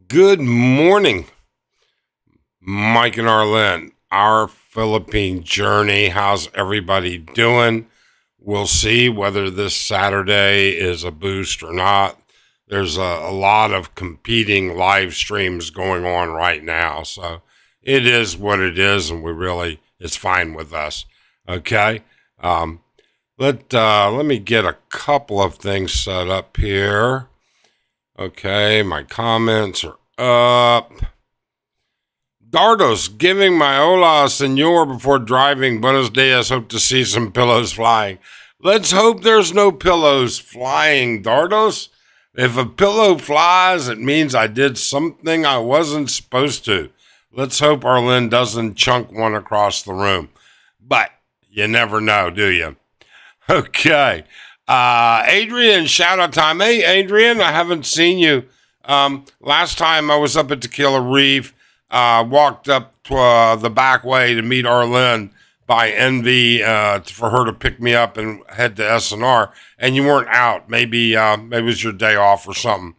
Good morning, Mike and Arlen. Our Philippine journey. How's everybody doing? We'll see whether this Saturday is a boost or not. There's a lot of competing live streams going on right now. So it is what it is, and it's fine with us. Okay. Let me get a couple of things set up here. Okay, my comments are up. Dardos, giving my hola, senor, before driving. Buenos dias, hope to see some pillows flying. Let's hope there's no pillows flying, Dardos. If a pillow flies, it means I did something I wasn't supposed to. Let's hope Arlen doesn't chunk one across the room. But you never know, do you? Okay. Adrian, shout out time. Hey, Adrian, I haven't seen you. Last time I was up at Tequila Reef, walked up to, the back way to meet Arlen by Envy, for her to pick me up and head to SNR, and you weren't out. Maybe it was your day off or something.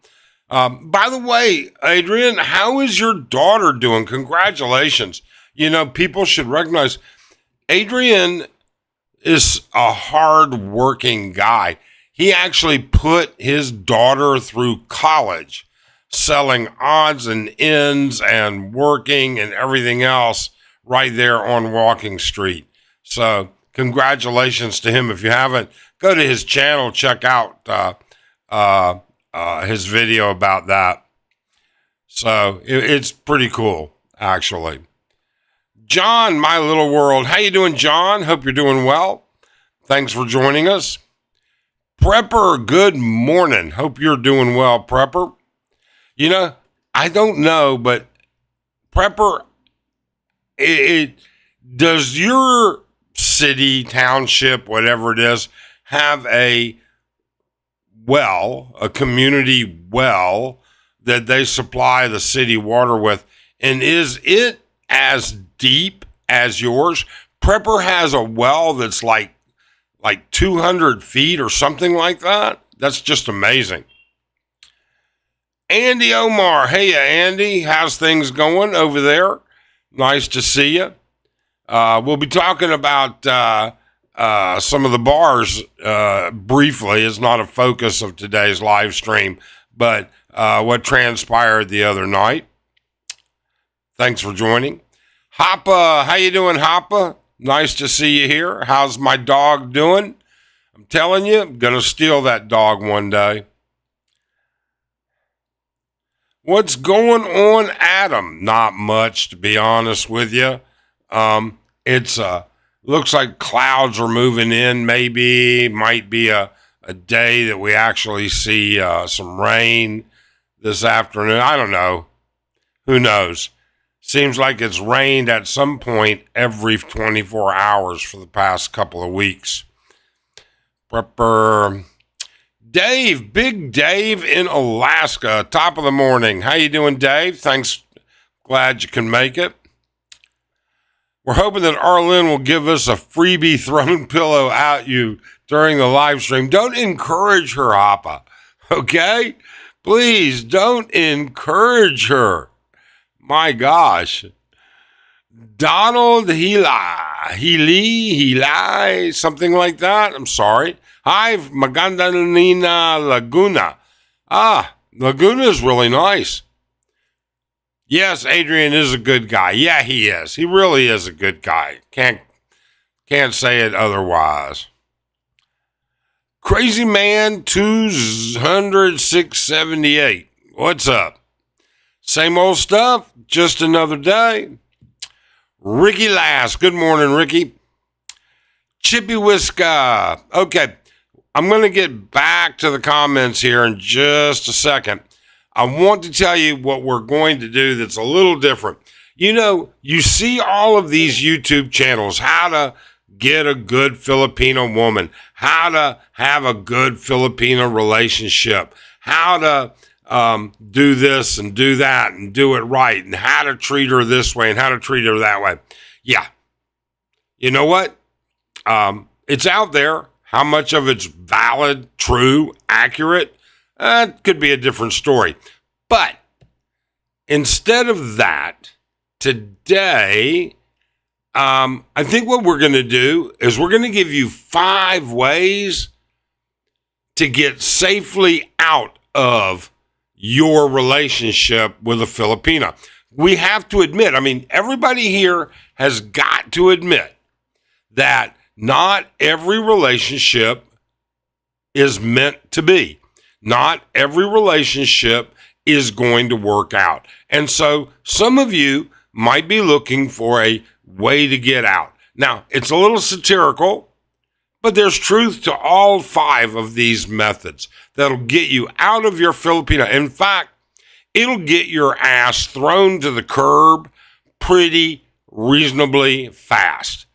By the way, Adrian, how is your daughter doing? Congratulations. You know, people should recognize Adrian is a hard-working guy. He actually put his daughter through college, selling odds and ends and working and everything else right there on Walking Street. So congratulations to him. If you haven't, go to his channel, check out his video about that. So it's pretty cool, actually. John, my little world. How you doing, John? Hope you're doing well. Thanks for joining us. Prepper, good morning. Hope you're doing well, Prepper. You know, I don't know, but Prepper, does your city, township, whatever it is, have a community well that they supply the city water with? And is it as deep as yours? Prepper has a well that's like 200 feet or something like that. That's just amazing. Andy Omar. Hey, Andy. How's things going over there? Nice to see you. We'll be talking about some of the bars briefly. It's not a focus of today's live stream, but what transpired the other night. Thanks for joining. Hoppa, how you doing, Hoppa? Nice to see you here. How's my dog doing? I'm telling you, I'm going to steal that dog one day. What's going on, Adam? Not much, to be honest with you. It's looks like clouds are moving in. Might be a day that we actually see some rain this afternoon. I don't know. Who knows? Seems like it's rained at some point every 24 hours for the past couple of weeks. Prepper. Dave, Big Dave in Alaska, top of the morning. How you doing, Dave? Thanks. Glad you can make it. We're hoping that Arlen will give us a freebie thrown pillow at you during the live stream. Don't encourage her, Hoppa. Okay? Please don't encourage her. My gosh. Donald Healy, something like that. I'm sorry. Hi, Magandalena Laguna. Laguna is really nice. Yes, Adrian is a good guy. Yeah, he is. He really is a good guy. Can't say it otherwise. Crazy Man 20678. What's up? Same old stuff, just another day. Ricky Lass. Good morning, Ricky. Chippy Whiska. Okay, I'm going to get back to the comments here in just a second. I want to tell you what we're going to do that's a little different. You know, you see all of these YouTube channels, how to get a good Filipino woman, how to have a good Filipino relationship, how to do this and do that and do it right, and how to treat her this way and how to treat her that way. Yeah. You know what? It's out there. How much of it's valid, true, accurate? It could be a different story. But instead of that, today, I think what we're going to do is we're going to give you 5 ways to get safely out of your relationship with a Filipina. We have to admit, I mean, everybody here has got to admit that not every relationship is meant to be. Not every relationship is going to work out. And so some of you might be looking for a way to get out. Now, it's a little satirical, but there's truth to all 5 of these methods that'll get you out of your Filipina. In fact, it'll get your ass thrown to the curb pretty reasonably fast.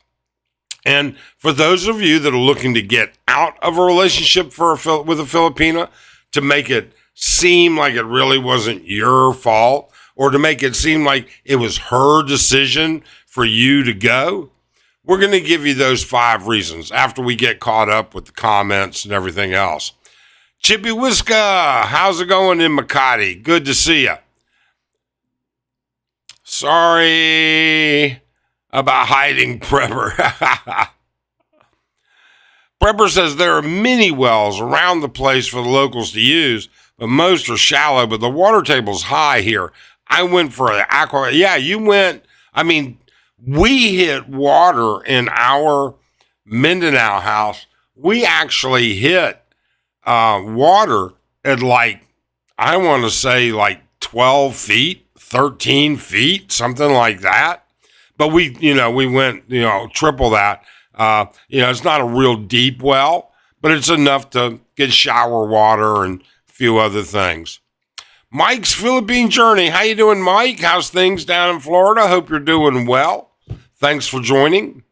And for those of you that are looking to get out of a relationship with a Filipina, to make it seem like it really wasn't your fault, or to make it seem like it was her decision for you to go, we're going to give you those 5 reasons after we get caught up with the comments and everything else. Chippy Whiska, how's it going in Makati? Good to see you. Sorry about hiding, Prepper. Prepper says there are many wells around the place for the locals to use, but most are shallow, but the water table's high here. I went for an aqua. Yeah, you went. I mean, we hit water in our Mindanao house. We actually hit water at I want to say 12 feet, 13 feet, something like that. But we went, triple that. It's not a real deep well, but it's enough to get shower water and a few other things. Mike's Philippine Journey. How you doing, Mike? How's things down in Florida? Hope you're doing well. Thanks for joining.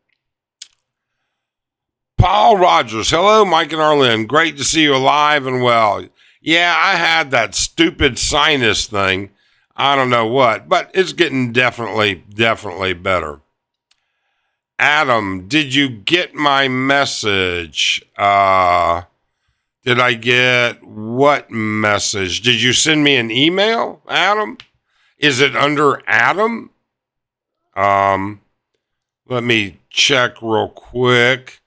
Paul Rogers. Hello, Mike and Arlene. Great to see you alive and well. Yeah, I had that stupid sinus thing. I don't know what, but it's getting definitely better. Adam, did you get my message? Did I get what message? Did you send me an email, Adam? Is it under Adam? Let me check real quick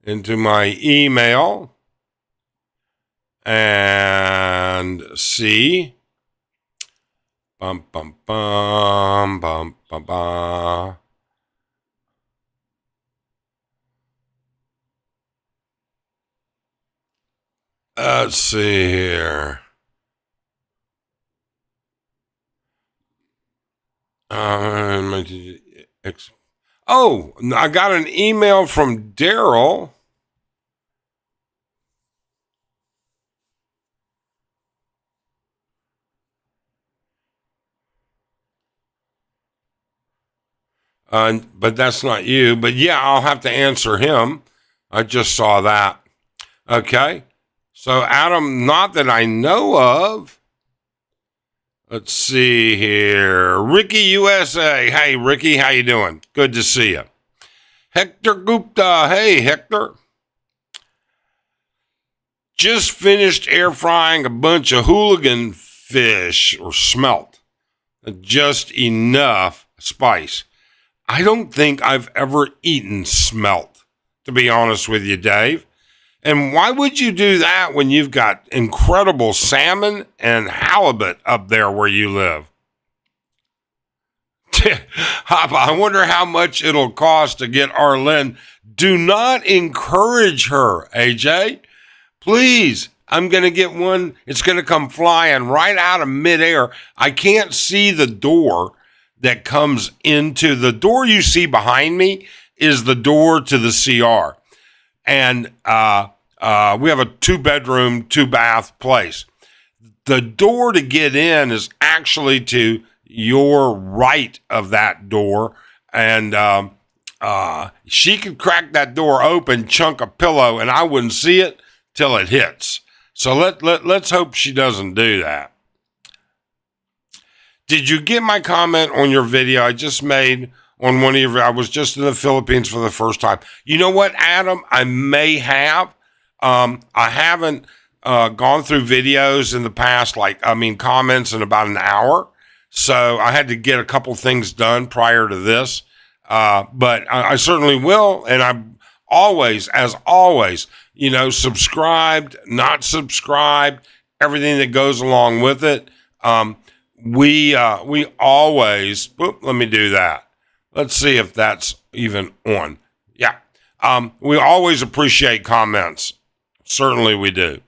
into my email and see. Bum, bum, bum, bum, bum, bum. Let's see here. Oh, I got an email from Daryl. But that's not you. But yeah, I'll have to answer him. I just saw that. Okay. So Adam, not that I know of. Let's see here. Ricky USA. Hey, Ricky, how you doing? Good to see you. Hector Gupta. Hey, Hector. Just finished air frying a bunch of hooligan fish or smelt. Just enough spice. I don't think I've ever eaten smelt, to be honest with you, Dave. And why would you do that when you've got incredible salmon and halibut up there where you live? I wonder how much it'll cost to get Arlen. Do not encourage her, AJ. Please, I'm going to get one. It's going to come flying right out of midair. I can't see the door that comes into the door you see behind me is the door to the CR. And we have a 2-bedroom, 2-bath place. The door to get in is actually to your right of that door. And she could crack that door open, chunk a pillow, and I wouldn't see it till it hits. So let's hope she doesn't do that. Did you get my comment on your video I just made on one of your, I was just in the Philippines for the first time. You know what, Adam? I may have. I haven't gone through videos in the past, comments in about an hour. So I had to get a couple things done prior to this. But I certainly will. And I'm always, as always, subscribed, not subscribed, everything that goes along with it. We always, let me do that. Let's see if that's even on. Yeah. We always appreciate comments. Certainly we do.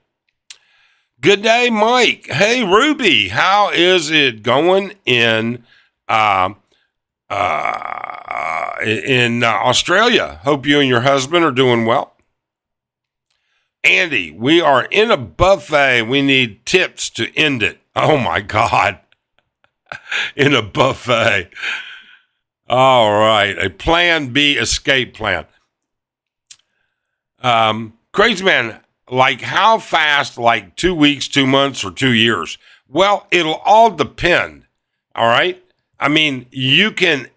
Good day, Mike. Hey, Ruby, how is it going in Australia? Hope you and your husband are doing well. Andy, we are in a buffet. We need tips to end it. Oh my God. In a buffet. All right. A plan B escape plan. Crazy man, like how fast, like 2 weeks, 2 months, or 2 years? Well, it'll all depend. All right. I mean, you can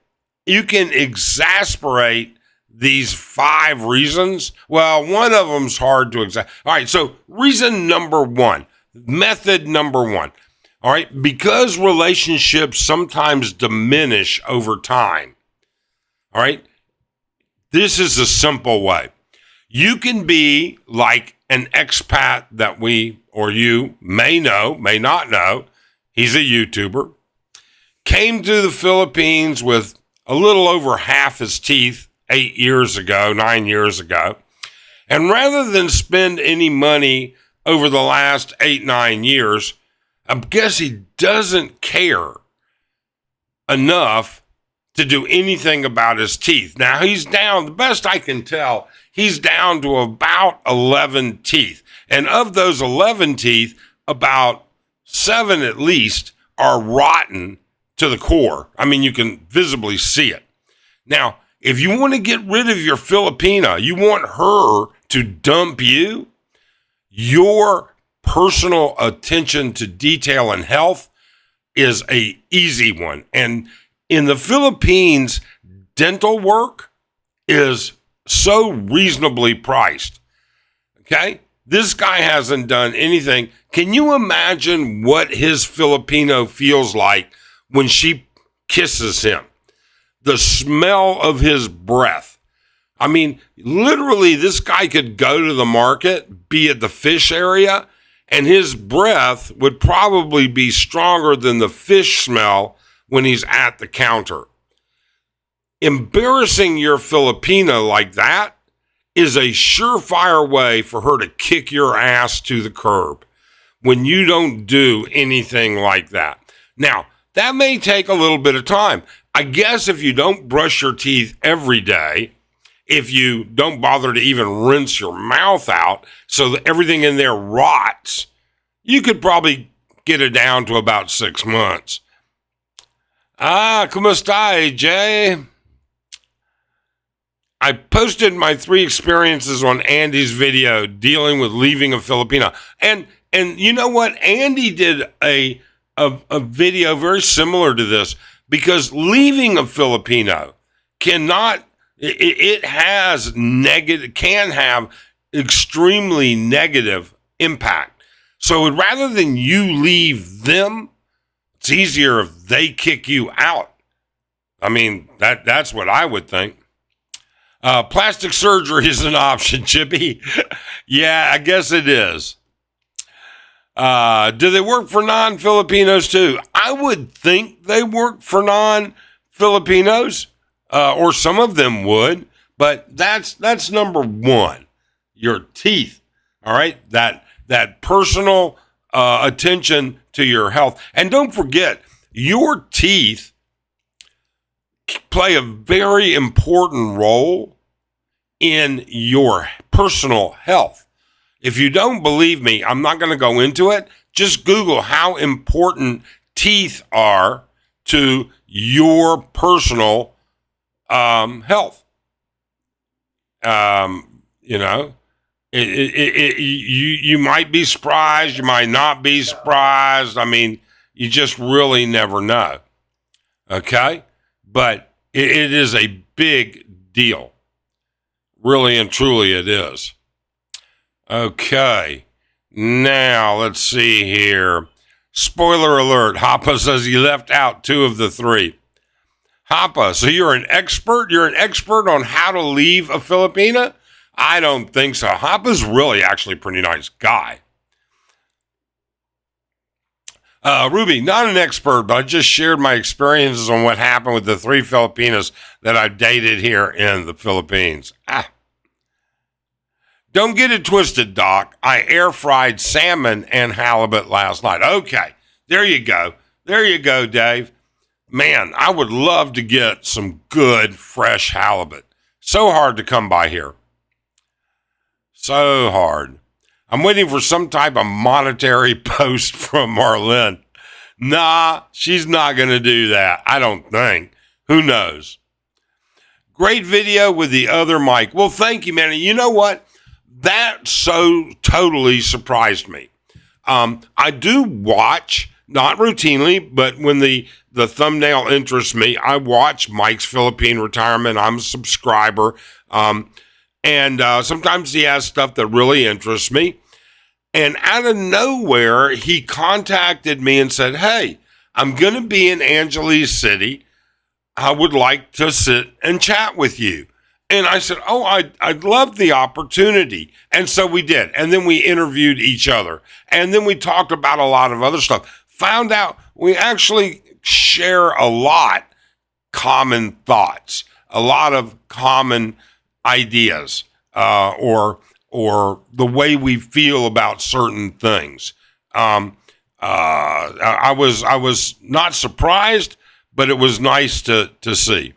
exasperate these 5 reasons. Well, one of them's hard to exasperate. All right. So reason number 1, method number 1. All right. Because relationships sometimes diminish over time. All right. This is a simple way. You can be like an expat that we or you may know, may not know. He's a YouTuber. Came to the Philippines with a little over half his teeth 9 years ago. And rather than spend any money over the last 8-9 years, I guess he doesn't care enough to do anything about his teeth. Now he's down, the best I can tell, he's down to about 11 teeth. And of those 11 teeth, about 7 at least are rotten to the core. I mean, you can visibly see it. Now, if you want to get rid of your filipina, you want her to dump you, your personal attention to detail and health is a easy one. And in the Philippines, dental work is so reasonably priced. Okay? This guy hasn't done anything. Can you imagine what his Filipino feels like when she kisses him? The smell of his breath. I mean, literally, this guy could go to the market, be at the fish area, and his breath would probably be stronger than the fish smell when he's at the counter. Embarrassing your Filipina like that is a surefire way for her to kick your ass to the curb when you don't do anything like that. Now, that may take a little bit of time. I guess if you don't brush your teeth every day, if you don't bother to even rinse your mouth out so that everything in there rots, you could probably get it down to about 6 months. ¿Cómo está, AJ? I posted my 3 experiences on Andy's video dealing with leaving a Filipina. And you know what? Andy did a video very similar to this, because leaving a Filipino can have extremely negative impact. So rather than you leave them, it's easier if they kick you out. I mean, that's what I would think. Plastic surgery is an option, Chippy. Yeah, I guess it is. Do they work for non-Filipinos too? I would think they work for non-Filipinos, or some of them would, but that's number 1. Your teeth, all right? That personal attention to your health. And don't forget, your teeth play a very important role in your personal health. If you don't believe me, I'm not going to go into it. Just Google how important teeth are to your personal health. You might be surprised. You might not be surprised. I mean, you just really never know. Okay? But it is a big deal. Really and truly it is. Okay. Now, let's see here. Spoiler alert, Hapa says he left out 2 of the 3. Hapa, so you're an expert? You're an expert on how to leave a Filipina? I don't think so. Hapa's really actually a pretty nice guy. Ruby, not an expert, but I just shared my experiences on what happened with the 3 Filipinas that I've dated here in the Philippines. Don't get it twisted, Doc. I air fried salmon and halibut last night. Okay, there you go. There you go, Dave. Man, I would love to get some good, fresh halibut. So hard to come by here. So hard. I'm waiting for some type of monetary post from Marlene. Nah, she's not going to do that. I don't think. Who knows? Great video with the other mic. Well, thank you, man. And you know what? That so totally surprised me. I do watch, not routinely, but when the thumbnail interests me, I watch Mike's Philippine Retirement. I'm a subscriber. And sometimes he has stuff that really interests me. And out of nowhere, he contacted me and said, hey, I'm going to be in Angeles City. I would like to sit and chat with you. And I said, oh, I'd love the opportunity. And so we did. And then we interviewed each other. And then we talked about a lot of other stuff. Found out we actually share a lot common thoughts, a lot of common ideas, or the way we feel about certain things. I was not surprised, but it was nice to see.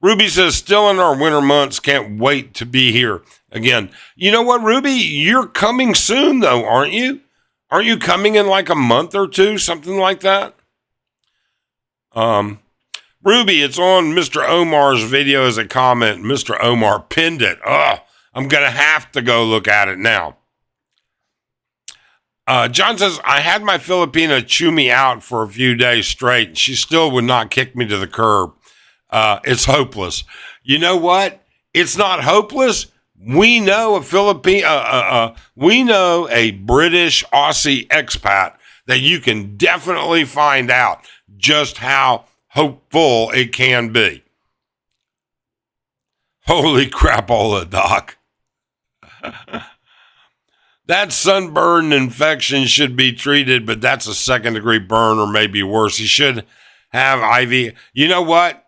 Ruby says, still in our winter months, can't wait to be here again. You know what, Ruby? You're coming soon, though, aren't you? Aren't you coming in like a month or 2, something like that? Ruby, it's on Mr. Omar's video as a comment. Mr. Omar pinned it. I'm going to have to go look at it now. John says, I had my Filipina chew me out for a few days straight, and she still would not kick me to the curb. It's hopeless. You know what? It's not hopeless. We know we know a British Aussie expat that you can definitely find out just how hopeful it can be. Holy crapola, Doc. That sunburn infection should be treated, but that's a 2nd-degree burn or maybe worse. He should have IV. You know what?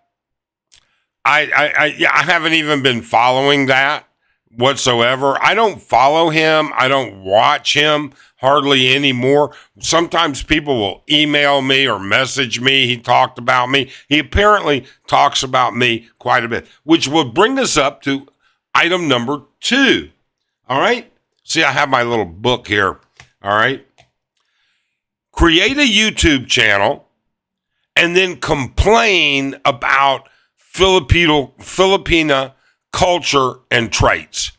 I haven't even been following that whatsoever. I don't follow him. I don't watch him hardly anymore. Sometimes people will email me or message me. He talked about me. He apparently talks about me quite a bit, which will bring us up to item number 2. All right. See, I have my little book here. All right. Create a YouTube channel and then complain about Filipina culture and traits.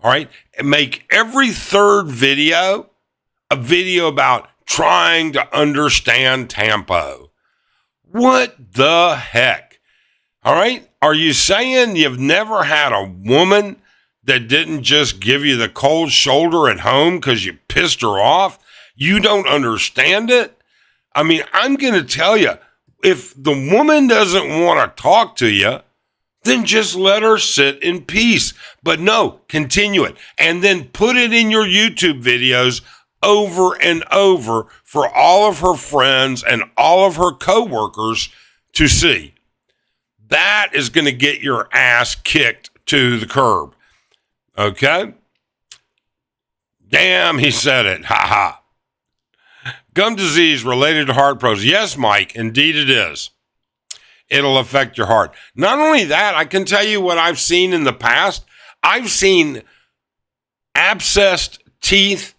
All right. And make every 3rd video a video about trying to understand Tampo. What the heck? All right. Are you saying you've never had a woman that didn't just give you the cold shoulder at home because you pissed her off? You don't understand it? I mean, I'm going to tell you, if the woman doesn't want to talk to you, then just let her sit in peace. But no, continue it. And then put it in your YouTube videos over and over for all of her friends and all of her coworkers to see. That is going to get your ass kicked to the curb. Okay? Damn, he said it. Ha ha. Gum disease related to heart problems. Yes, Mike, indeed it is. It'll affect your heart. Not only that, I can tell you what I've seen in the past. I've seen abscessed teeth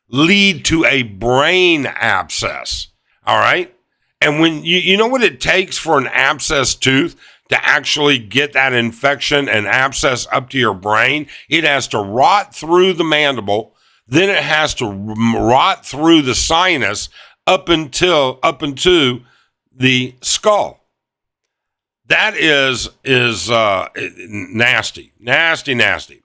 lead to a brain abscess. All right? And when you know what it takes for an abscessed tooth to actually get that infection and abscess up to your brain? It has to rot through the mandible. Then it has to rot through the sinus up into the skull. That is nasty, nasty, nasty.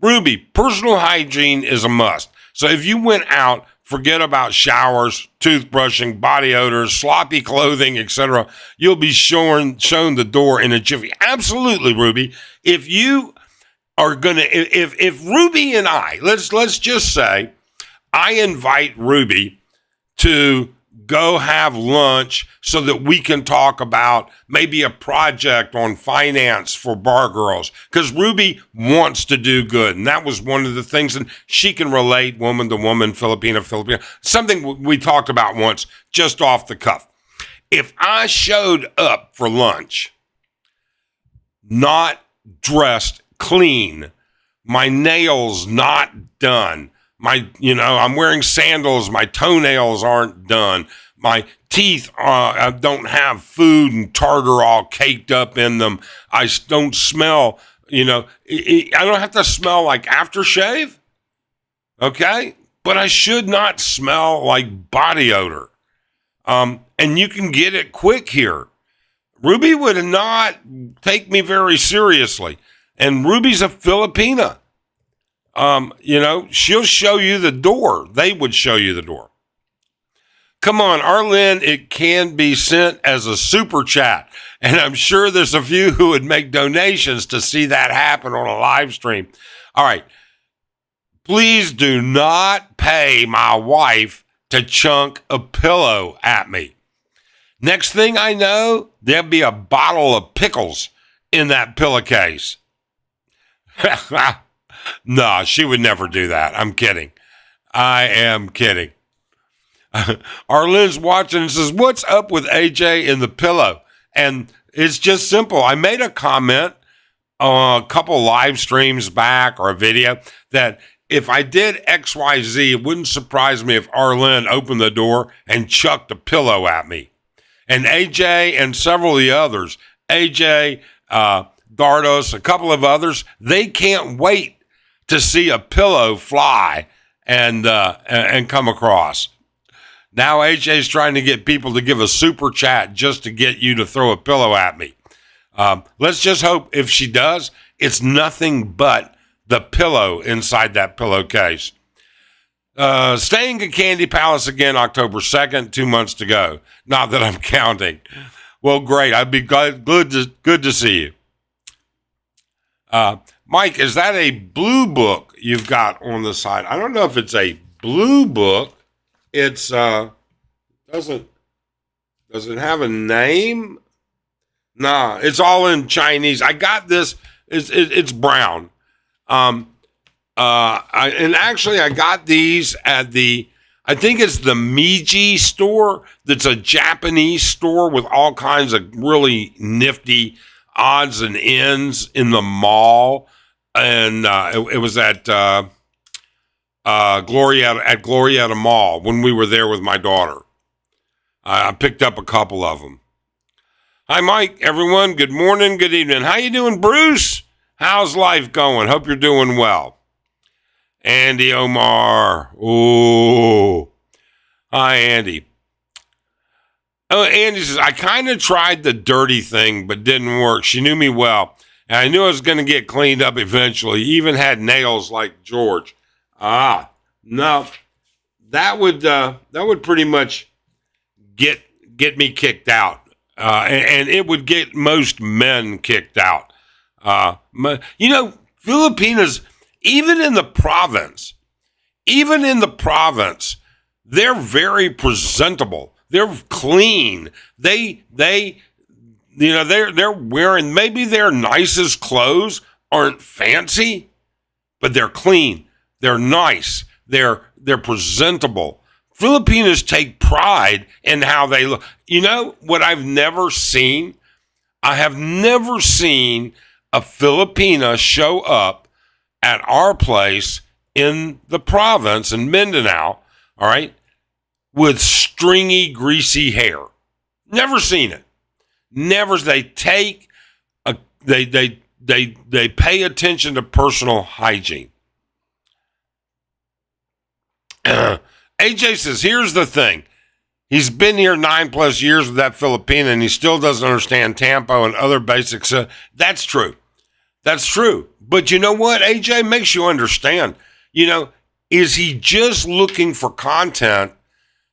Ruby, personal hygiene is a must. So if you went out Forget about showers, toothbrushing, body odors, sloppy clothing, etc. You'll be shown the door in a jiffy. Absolutely, Ruby. If you are gonna, if Ruby and I, let's just say, I invite Ruby to go have lunch so that we can talk about maybe a project on finance for bar girls, because Ruby wants to do good. And that was one of the things, and she can relate woman to woman, Filipina, something we talked about once just off the cuff. If I showed up for lunch, not dressed clean, my nails not done, I'm wearing sandals, my toenails aren't done, my teeth don't have food and tartar all caked up in them, I don't smell, I don't have to smell like aftershave, okay? But I should not smell like body odor. And you can get it quick here. Ruby would not take me very seriously. And Ruby's a Filipina. She'll show you the door. They would show you the door. Come on, Arlen, it can be sent as a super chat. And I'm sure there's a few who would make donations to see that happen on a live stream. All right. Please do not pay my wife to chunk a pillow at me. Next thing I know, there'll be a bottle of pickles in that pillowcase. No, she would never do that. I'm kidding. I am kidding. Arlene's watching and says, what's up with AJ in the pillow? And it's just simple. I made a comment a couple live streams back, or a video, that if I did XYZ, it wouldn't surprise me if Arlene opened the door and chucked a pillow at me. And AJ and several of the others, AJ, Dardos, a couple of others, they can't wait to see a pillow fly and come across. Now AJ's trying to get people to give a super chat just to get you to throw a pillow at me. Let's just hope if she does, it's nothing but the pillow inside that pillowcase. Staying at Candy Palace again, October 2nd, 2 months to go. Not that I'm counting. Well, great. I'd be good to see you. Mike, is that a blue book you've got on the side? I don't know if it's a blue book. It's does it have a name? Nah, it's all in Chinese. I got this. It's brown. I got these at I think it's the Meiji store. That's a Japanese store with all kinds of really nifty odds and ends in the mall. And it was at Glorietta Mall when we were there with my daughter. I picked up a couple of them. Hi, Mike, everyone. Good morning, good evening. How you doing, Bruce? How's life going? Hope you're doing well. Andy Omar. Oh, hi, Andy. Oh, Andy says, I kind of tried the dirty thing, but didn't work. She knew me well, and I knew I was going to get cleaned up eventually. Even had nails like George. No, that would pretty much get me kicked out, and it would get most men kicked out. Filipinas, even in the province, they're very presentable. They're clean. They're wearing, maybe their nicest clothes aren't fancy, but they're clean. They're nice. They're presentable. Filipinos take pride in how they look. You know what I've never seen? I have never seen a Filipina show up at our place in the province in Mindanao, all right, with stringy, greasy hair. Never seen it. Never. They take they pay attention to personal hygiene. AJ says, here's the thing. He's been here 9+ years with that Filipina, and he still doesn't understand Tampo and other basics. That's true. That's true. But you know what? AJ makes you understand. is he just looking for content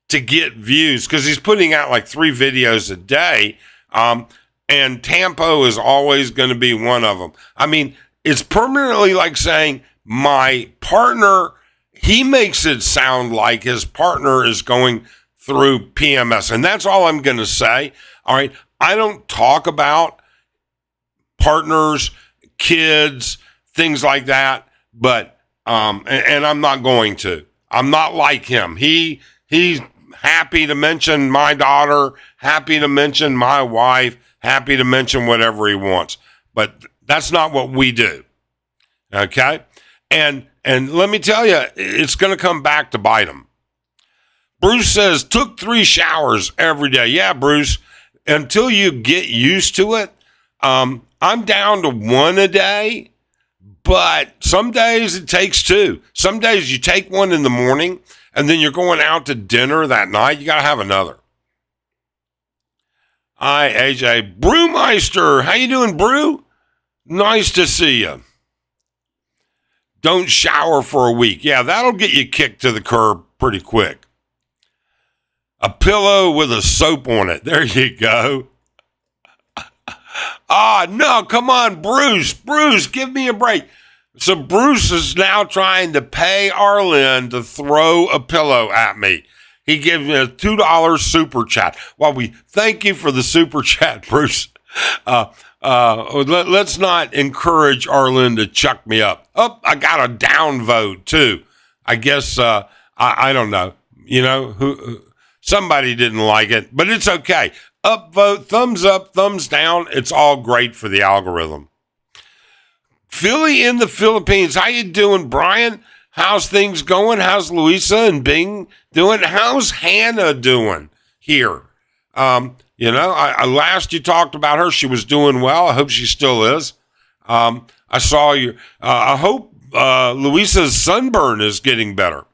to get views? Because he's putting out like 3 videos a day, and Tampo is always going to be one of them. I mean, it's permanently like saying my partner, he makes it sound like his partner is going through PMS. And that's all I'm going to say. All right. I don't talk about partners, kids, things like that, but, and I'm not going to. I'm not like him. He's happy to mention my daughter, happy to mention my wife, happy to mention whatever he wants. But that's not what we do. Okay? And let me tell you, it's going to come back to bite him. Bruce says, took 3 showers every day. Yeah, Bruce, until you get used to it, I'm down to 1 a day, but some days it takes 2. Some days you take 1 in the morning, and then you're going out to dinner that night. You got to have another. Hi, AJ. Brewmeister. How you doing, Brew? Nice to see you. Don't shower for a week. Yeah, that'll get you kicked to the curb pretty quick. A pillow with a soap on it. There you go. No, come on, Bruce. Bruce, give me a break. So Bruce is now trying to pay Arlen to throw a pillow at me. He gives me a $2 super chat. Well, we thank you for the super chat, Bruce. Let's not encourage Arlen to chuck me up. Oh, I got a down vote too. I guess I don't know. You know who? Somebody didn't like it, but it's okay. Up vote, thumbs up, thumbs down. It's all great for the algorithm. Philly in the Philippines. How you doing, Brian? How's things going? How's Luisa and Bing doing? How's Hannah doing here? Last you talked about her, she was doing well. I hope she still is. I saw you. I hope Luisa's sunburn is getting better.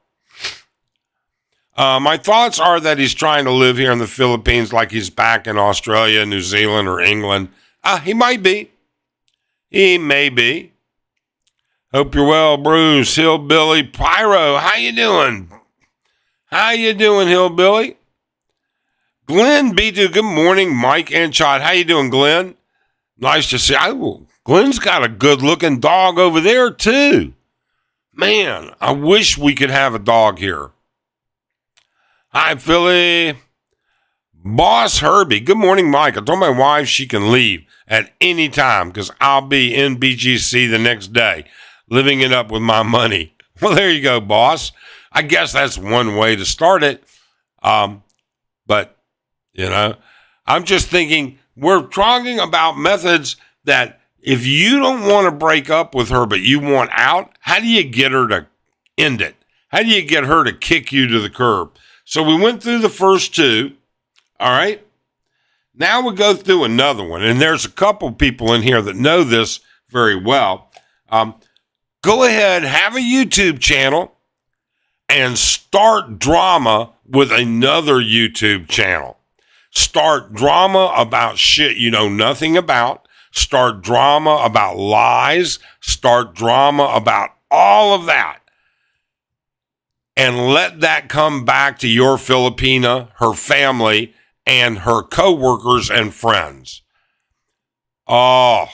My thoughts are that he's trying to live here in the Philippines like he's back in Australia, New Zealand, or England. He might be. He may be. Hope you're well, Bruce. Hillbilly Pyro, how you doing? How you doing, Hillbilly? Glenn B2, good morning. Mike and Chad, how you doing, Glenn? Nice to see you. Glenn's got a good-looking dog over there, too. Man, I wish we could have a dog here. Hi, Philly. Boss Herbie. Good morning, Mike. I told my wife she can leave at any time because I'll be in BGC the next day, living it up with my money. Well, there you go, boss. I guess that's one way to start it. But, I'm just thinking we're talking about methods that if you don't want to break up with her but you want out, how do you get her to end it? How do you get her to kick you to the curb? So we went through the first 2, all right? Now we go through another one, and there's a couple people in here that know this very well. Go ahead, have a YouTube channel, and start drama with another YouTube channel. Start drama about shit you know nothing about. Start drama about lies. Start drama about all of that. And let that come back to your Filipina, her family, and her coworkers and friends. Oh,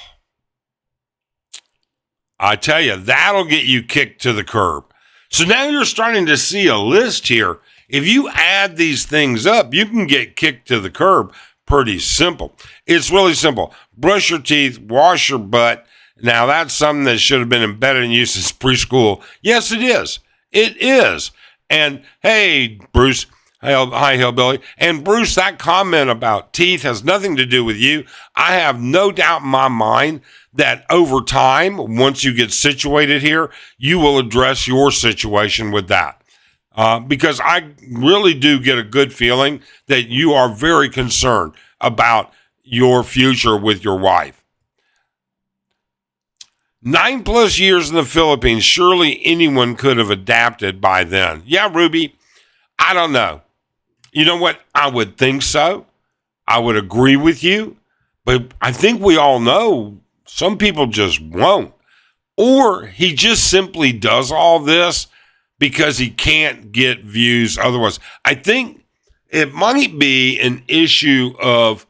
I tell you, that'll get you kicked to the curb. So now you're starting to see a list here. If you add these things up, you can get kicked to the curb pretty simple. It's really simple. Brush your teeth, wash your butt. Now, that's something that should have been embedded in you since preschool. Yes, it is. It is. And hey, Bruce, hi, Hillbilly. And Bruce, that comment about teeth has nothing to do with you. I have no doubt in my mind that over time, once you get situated here, you will address your situation with that. Because I really do get a good feeling that you are very concerned about your future with your wife. 9+ years in the Philippines, surely anyone could have adapted by then. Yeah, Ruby, I don't know. You know what? I would think so. I would agree with you. But I think we all know some people just won't. Or he just simply does all this because he can't get views otherwise. I think it might be an issue of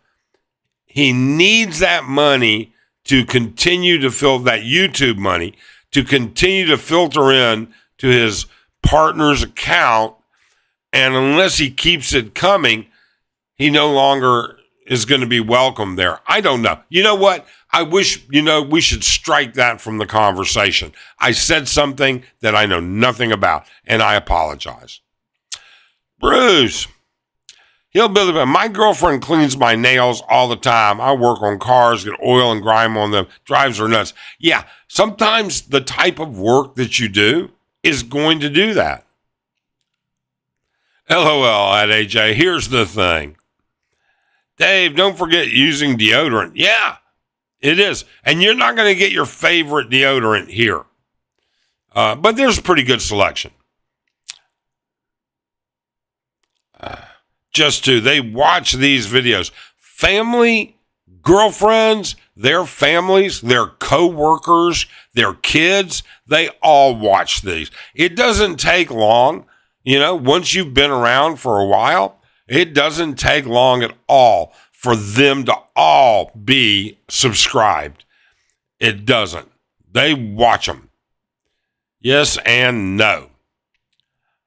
he needs that money to continue to that YouTube money to continue to filter in to his partner's account. And unless he keeps it coming, he no longer is going to be welcome there. I don't know. You know what? I wish, we should strike that from the conversation. I said something that I know nothing about, and I apologize. Bruce, Hillbilly, my girlfriend cleans my nails all the time. I work on cars, get oil and grime on them. Drives her nuts. Yeah, sometimes the type of work that you do is going to do that. LOL at AJ. Here's the thing. Dave, don't forget using deodorant. Yeah, it is. And you're not going to get your favorite deodorant here. But there's a pretty good selection. They watch these videos. Family, girlfriends, their families, their co-workers, their kids, they all watch these. It doesn't take long. Once you've been around for a while, it doesn't take long at all for them to all be subscribed. It doesn't. They watch them. Yes and no.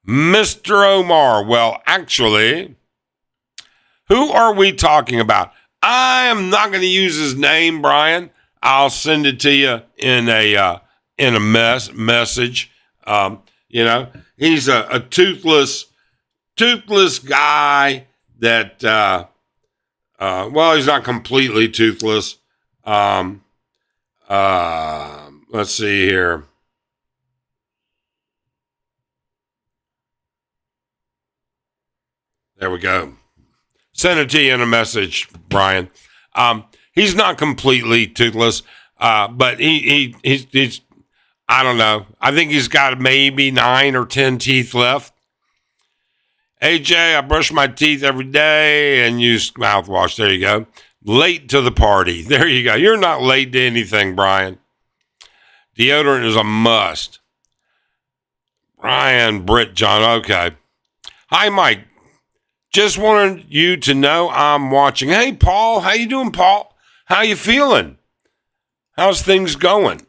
Mr. Omar, well, actually, who are we talking about? I am not going to use his name, Brian. I'll send it to you in a message. He's a toothless guy that, he's not completely toothless. Let's see here. There we go. Send it to you in a message, Brian. He's not completely toothless, but he's I don't know. I think he's got maybe 9 or 10 teeth left. AJ, I brush my teeth every day and use mouthwash. There you go. Late to the party. There you go. You're not late to anything, Brian. Deodorant is a must. Brian, Britt, John. Okay. Hi, Mike. Just wanted you to know I'm watching. Hey, Paul. How you doing, Paul? How you feeling? How's things going?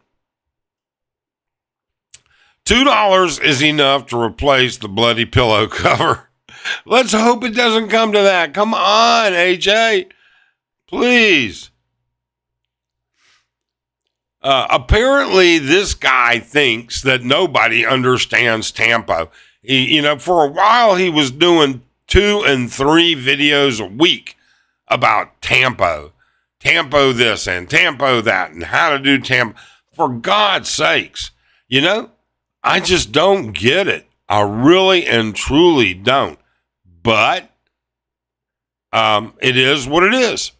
$2 is enough to replace the bloody pillow cover. Let's hope it doesn't come to that. Come on, AJ. Please. Apparently, this guy thinks that nobody understands Tampo. For a while, he was doing 2 and 3 videos a week about Tampo. Tampo this and Tampo that and how to do Tampo. For God's sakes, I just don't get it. I really and truly don't. But it is what it is.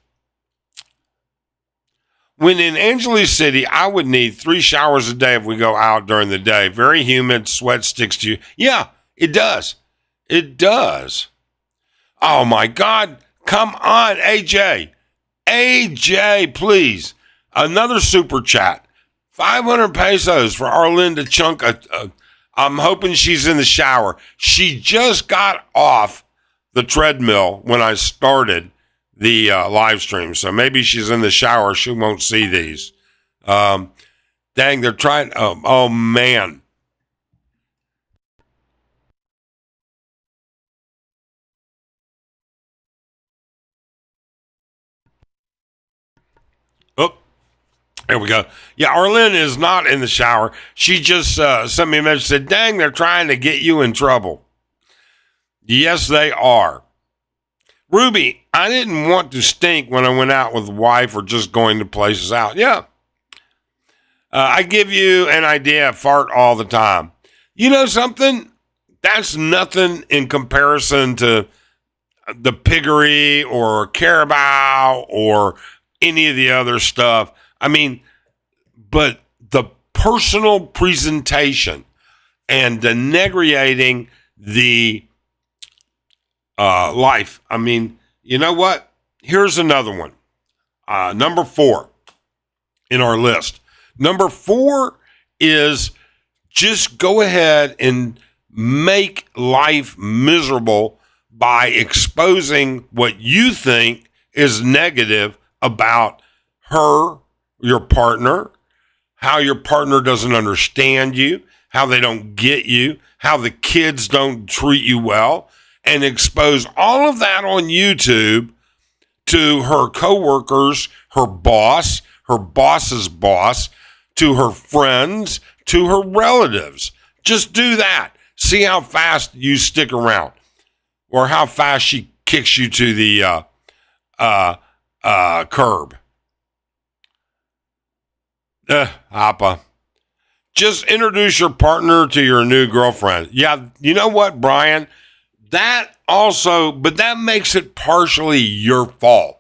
When in Angeles City, I would need 3 showers a day if we go out during the day. Very humid, sweat sticks to you. Yeah, it does. It does. Oh, my God. Come on, AJ. AJ, please. Another super chat. 500 pesos for Arlinda Chunk. I'm hoping she's in the shower. She just got off the treadmill when I started the live stream. So maybe she's in the shower. She won't see these. Dang, they're trying. Oh man. Oh, there we go. Yeah, Arlene is not in the shower. She just sent me a message, said, dang, they're trying to get you in trouble. Yes, they are. Ruby, I didn't want to stink when I went out with the wife or just going to places out. Yeah. I give you an idea, fart all the time. You know something? That's nothing in comparison to the piggery or carabao or any of the other stuff. I mean, but the personal presentation and denigrating the life. I mean, you know what? Here's another one. Number 4 in our list. Number 4 is just go ahead and make life miserable by exposing what you think is negative about her, your partner, how your partner doesn't understand you, how they don't get you, how the kids don't treat you well, and expose all of that on YouTube to her coworkers, her boss's boss, to her friends, to her relatives. Just do that. See how fast you stick around, or how fast she kicks you to the curb. Appa. Just introduce your partner to your new girlfriend. Yeah, you know what, Brian? That also, but that makes it partially your fault.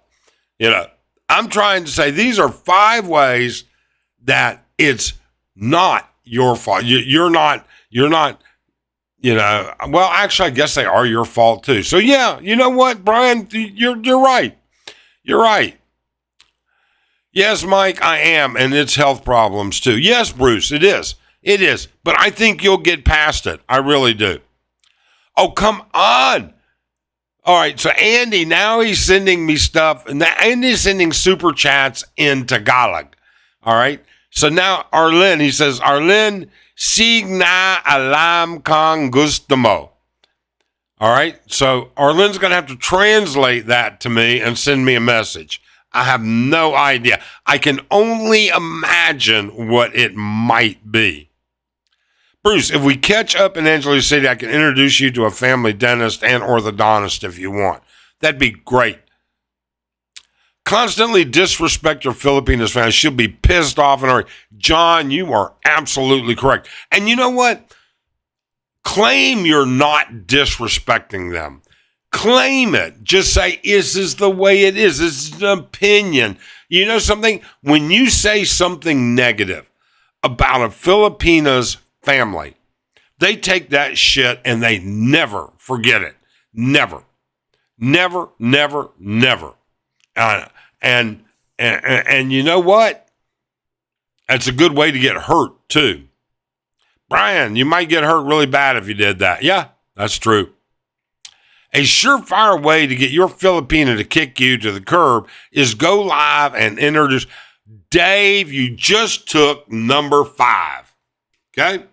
You know, I'm trying to say these are 5 ways that it's not your fault. You're not, you know, well, actually, I guess they are your fault too. So yeah, you know what, Brian? You're right. You're right. Yes, Mike, I am, and it's health problems too. Yes, Bruce, it is. It is. But I think you'll get past it. I really do. Oh, come on. All right, so Andy, now he's sending me stuff, and Andy's sending super chats in Tagalog. All right, so now Arlen, he says, Arlen, sig na alam kang gusto mo. All right, so Arlen's going to have to translate that to me and send me a message. I have no idea. I can only imagine what it might be. Bruce, if we catch up in Angeles City, I can introduce you to a family dentist and orthodontist if you want. That'd be great. Constantly disrespect your Filipinas family. She'll be pissed off and hurry. John, you are absolutely correct. And you know what? Claim you're not disrespecting them. Claim it. Just say, this is the way it is. This is an opinion. You know something? When you say something negative about a Filipina's family, they take that shit and they never forget it. Never. Never, never, never. And you know what? That's a good way to get hurt, too. Brian, you might get hurt really bad if you did that. Yeah, that's true. A surefire way to get your Filipina to kick you to the curb is go live and introduce. Dave, you just took number 5. Okay?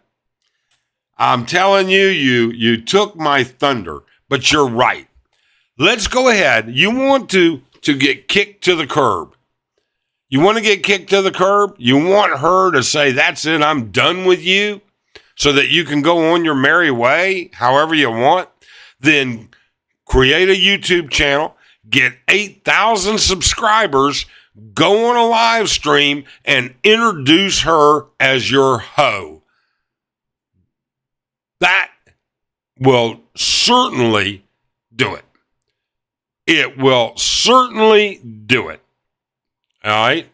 I'm telling you, you took my thunder, but you're right. Let's go ahead. You want to get kicked to the curb. You want to get kicked to the curb? You want her to say, that's it, I'm done with you, so that you can go on your merry way however you want? Then create a YouTube channel, get 8,000 subscribers, go on a live stream, and introduce her as your hoe. That will certainly do it. It will certainly do it. All right.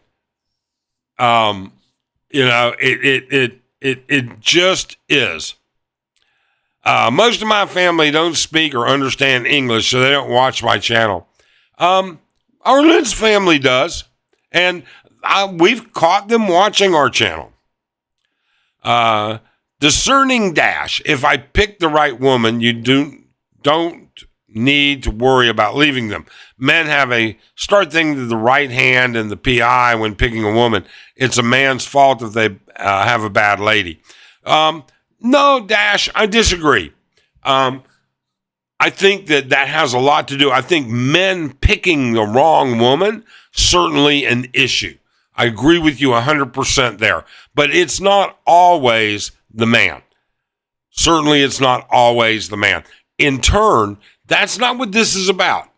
You know, it just is. Most of my family don't speak or understand English, so they don't watch my channel. Arlen's family does, and we've caught them watching our channel. Discerning dash. If I pick the right woman, you don't need to worry about leaving them. Men start thinking to the right hand and the PI when picking a woman. It's a man's fault if they have a bad lady. No, Dash, I disagree. I think that has a lot to do. I think men picking the wrong woman, certainly an issue. I agree with you 100% there. But it's not always the man. Certainly it's not always the man. In turn, that's not what this is about.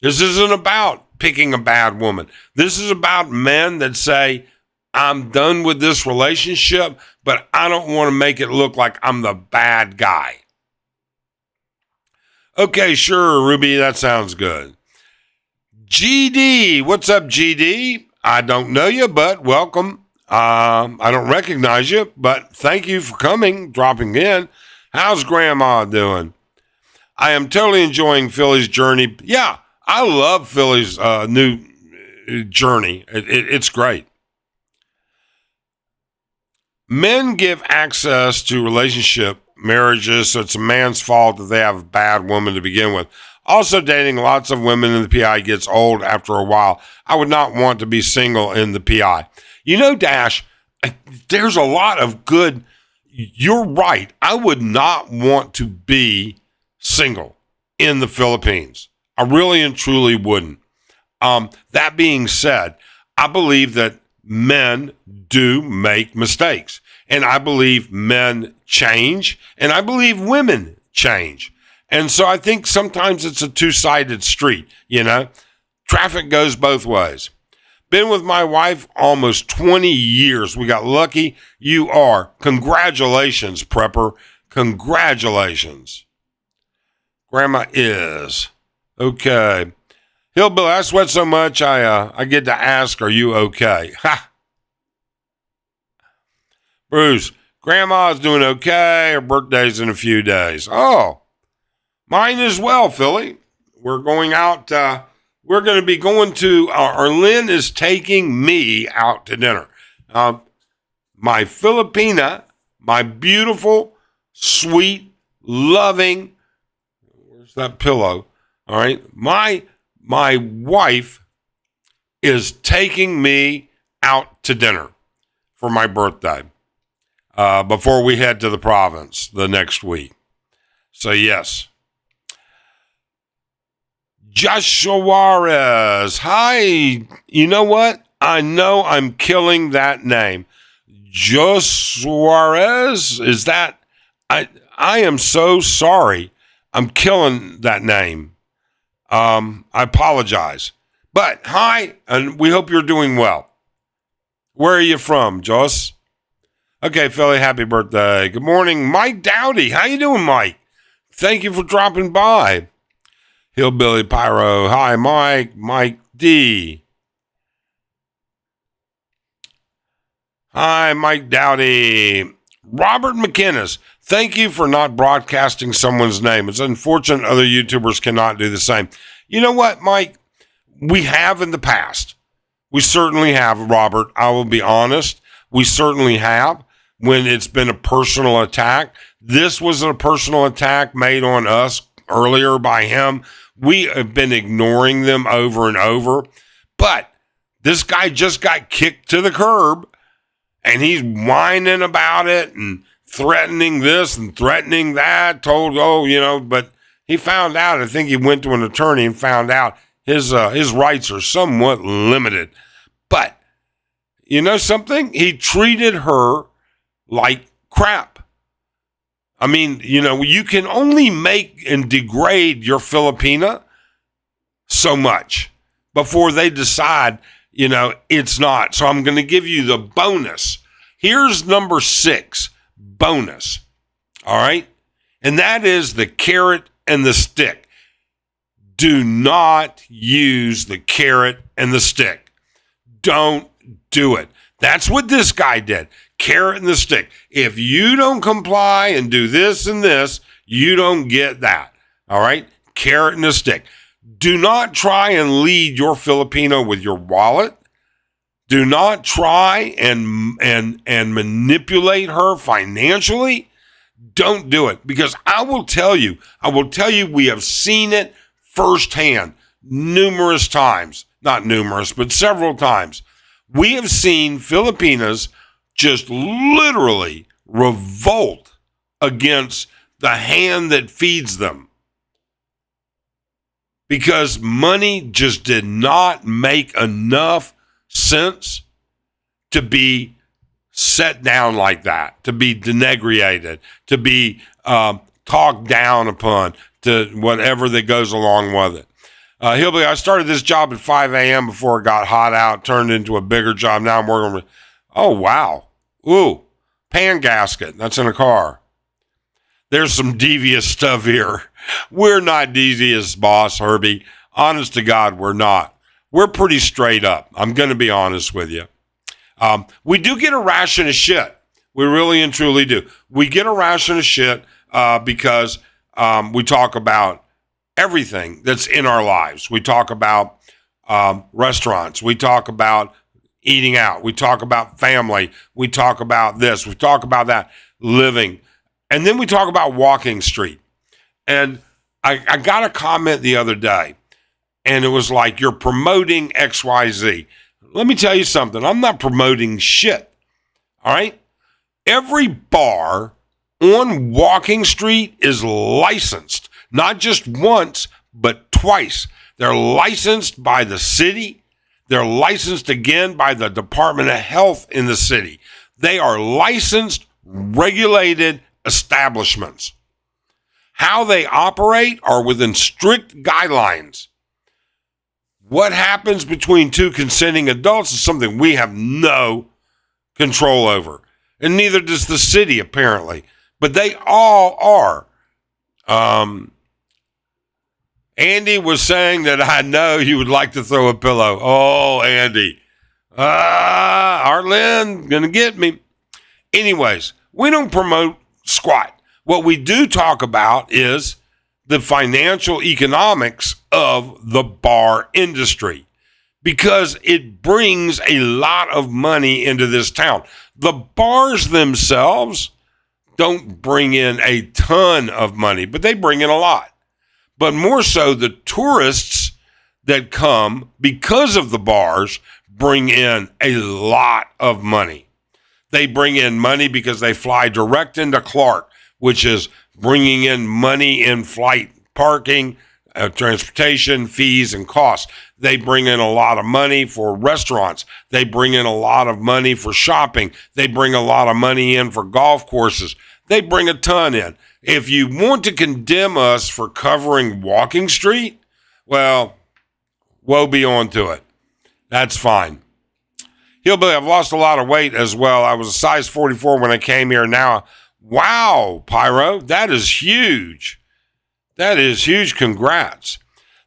This isn't about picking a bad woman. This is about men that say, I'm done with this relationship, but I don't want to make it look like I'm the bad guy. Okay, sure, Ruby, that sounds good. GD, what's up, GD? I don't know you, but welcome. I don't recognize you, but thank you for coming, dropping in. How's Grandma doing? I am totally enjoying Philly's journey. Yeah, I love Philly's new journey. It's great. Men give access to relationship marriages, so it's a man's fault if they have a bad woman to begin with. Also, dating lots of women in the PI gets old after a while. I would not want to be single in the PI. You know, Dash, there's a lot of good. You're right. I would not want to be single in the Philippines. I really and truly wouldn't. That being said, I believe that men do make mistakes. And I believe men change. And I believe women change. And so I think sometimes it's a two-sided street, you know. Traffic goes both ways. Been with my wife almost 20 years. We got lucky. You are. Congratulations, prepper. Congratulations. Grandma is. Okay. Hillbilly, I sweat so much I get to ask, are you okay? Ha! Bruce, Grandma's doing okay. Her birthday's in a few days. Oh, mine as well, Philly. We're going out. We're going to be going to, Lynn is taking me out to dinner. My Filipina, my beautiful, sweet, loving, where's that pillow? All right. My wife is taking me out to dinner for my birthday before we head to the province the next week. So, yes. Josh Suarez. Hi. You know what? I know I'm killing that name. Josh Suarez? Is that? I am so sorry. I'm killing that name. I apologize. But hi, and we hope you're doing well. Where are you from, Joss? Okay, Philly, happy birthday. Good morning, Mike Dowdy. How you doing, Mike? Thank you for dropping by. Hillbilly Pyro. Hi, Mike. Mike D. Hi, Mike Dowdy. Robert McInnes. Thank you for not broadcasting someone's name. It's unfortunate other YouTubers cannot do the same. You know what, Mike? We have in the past. We certainly have, Robert. I will be honest. We certainly have when it's been a personal attack. This was a personal attack made on us earlier by him. We have been ignoring them over and over. But this guy just got kicked to the curb, and he's whining about it and threatening this and threatening that, but he found out, I think he went to an attorney and found out his rights are somewhat limited. But, you know something? He treated her like crap. I mean, you can only make and degrade your Filipina so much before they decide, it's not. So I'm going to give you the bonus. Here's number 6, bonus. All right? And that is the carrot and the stick. Do not use the carrot and the stick. Don't do it. That's what this guy did. Carrot and the stick. If you don't comply and do this and this, you don't get that. All right? Carrot and the stick. Do not try and lead your Filipino with your wallet. Do not try and manipulate her financially. Don't do it, because I will tell you, we have seen it firsthand numerous times. Not numerous, but several times. We have seen Filipinas just literally revolt against the hand that feeds them, because money just did not make enough sense to be set down like that, to be denegriated, to be talked down upon, to whatever that goes along with it. Hillbilly, I started this job at 5 a.m. before it got hot out, turned into a bigger job. Now I'm working with, oh, wow. Ooh, pan gasket. That's in a car. There's some devious stuff here. We're not devious, boss, Herbie. Honest to God, we're not. We're pretty straight up. I'm going to be honest with you. We do get a ration of shit. We really and truly do. We get a ration of shit because we talk about everything that's in our lives. We talk about restaurants. We talk about eating out. We talk about family. We talk about this. We talk about that. Living. And then we talk about walking street. And I got a comment the other day, and it was like, you're promoting XYZ. Let me tell you something. I'm not promoting shit. All right? Every bar on Walking Street is licensed, not just once, but twice. They're licensed by the city. They're licensed again by the Department of Health in the city. They are licensed, regulated establishments. How they operate are within strict guidelines. What happens between two consenting adults is something we have no control over. And neither does the city, apparently. But they all are. Andy was saying that I know you would like to throw a pillow. Oh, Andy. Arlen, gonna get me. Anyways, we don't promote squat. What we do talk about is the financial economics of the bar industry, because it brings a lot of money into this town. The bars themselves don't bring in a ton of money, but they bring in a lot. But more so, the tourists that come because of the bars bring in a lot of money. They bring in money because they fly direct into Clark, which is bringing in money in flight parking, transportation, fees, and costs. They bring in a lot of money for restaurants. They bring in a lot of money for shopping. They bring a lot of money in for golf courses. They bring a ton in. If you want to condemn us for covering Walking Street, well, woe be unto it. That's fine. Hillbilly, I've lost a lot of weight as well. I was a size 44 when I came here. Now, wow, Pyro, that is huge. That is huge. Congrats.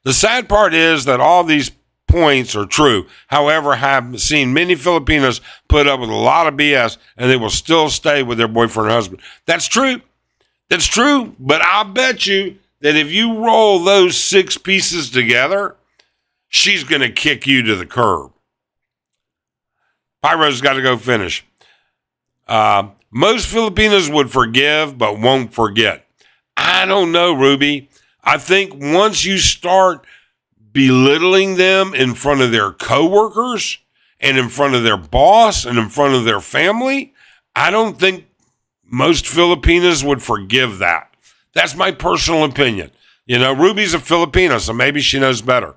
The sad part is that all these points are true. However, I have seen many Filipinos put up with a lot of BS and they will still stay with their boyfriend or husband. That's true. That's true. But I'll bet you that if you roll those 6 pieces together, she's going to kick you to the curb. Pyro's got to go finish. Most Filipinos would forgive, but won't forget. I don't know, Ruby. I think once you start belittling them in front of their coworkers and in front of their boss and in front of their family, I don't think most Filipinos would forgive that. That's my personal opinion. You know, Ruby's a Filipino, so maybe she knows better.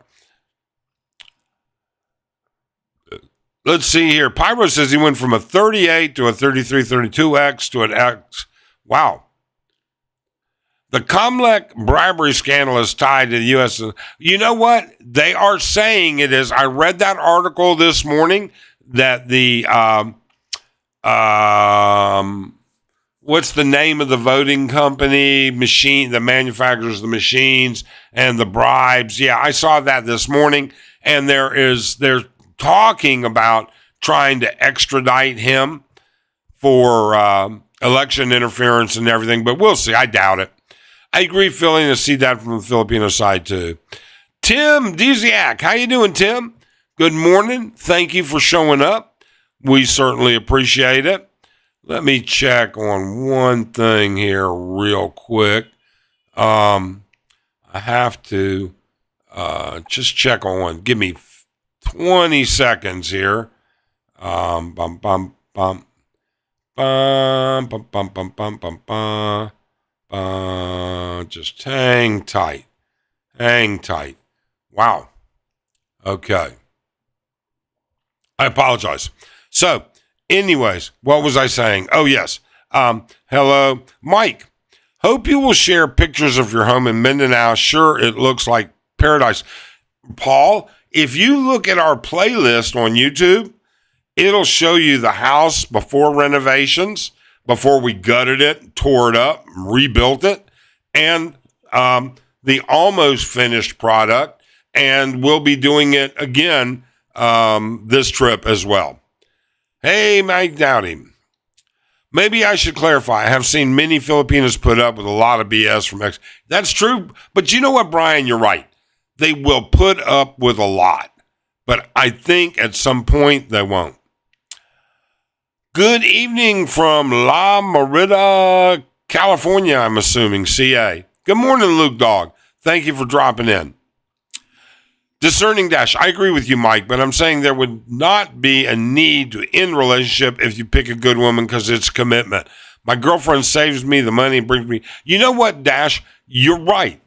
Let's see here. Pyro says he went from a 38 to a 33, 32X to an X. Wow. The Comlec bribery scandal is tied to the U.S. You know what? They are saying it is. I read that article this morning that the, what's the name of the voting company, machine, the manufacturers of the machines and the bribes. Yeah, I saw that this morning. And they're talking about trying to extradite him for election interference and everything, but we'll see. I doubt it. I agree, Philly, to see that from the Filipino side too. Tim Diziak, how you doing, Tim? Good morning. Thank you for showing up. We certainly appreciate it. Let me check on one thing here real quick. I have to just check on one. Give me 20 seconds here. Bum, bum, bum, bum, bum, bum, bum, bum, bum, bum. Just hang tight. Hang tight. Wow. Okay. I apologize. So, anyways, what was I saying? Oh, yes. Hello, Mike. Hope you will share pictures of your home in Mindanao. Sure, it looks like paradise. Paul, if you look at our playlist on YouTube, it'll show you the house before renovations, before we gutted it, tore it up, rebuilt it, and the almost finished product. And we'll be doing it again this trip as well. Hey, Mike Dowdy. Maybe I should clarify. I have seen many Filipinos put up with a lot of BS from X. That's true. But you know what, Brian? You're right. They will put up with a lot. But I think at some point they won't. Good evening from La Merida, California, I'm assuming, CA. Good morning, Luke Dog. Thank you for dropping in. Discerning Dash, I agree with you, Mike, but I'm saying there would not be a need to end relationship if you pick a good woman because it's commitment. My girlfriend saves me the money and brings me. You know what, Dash? You're right.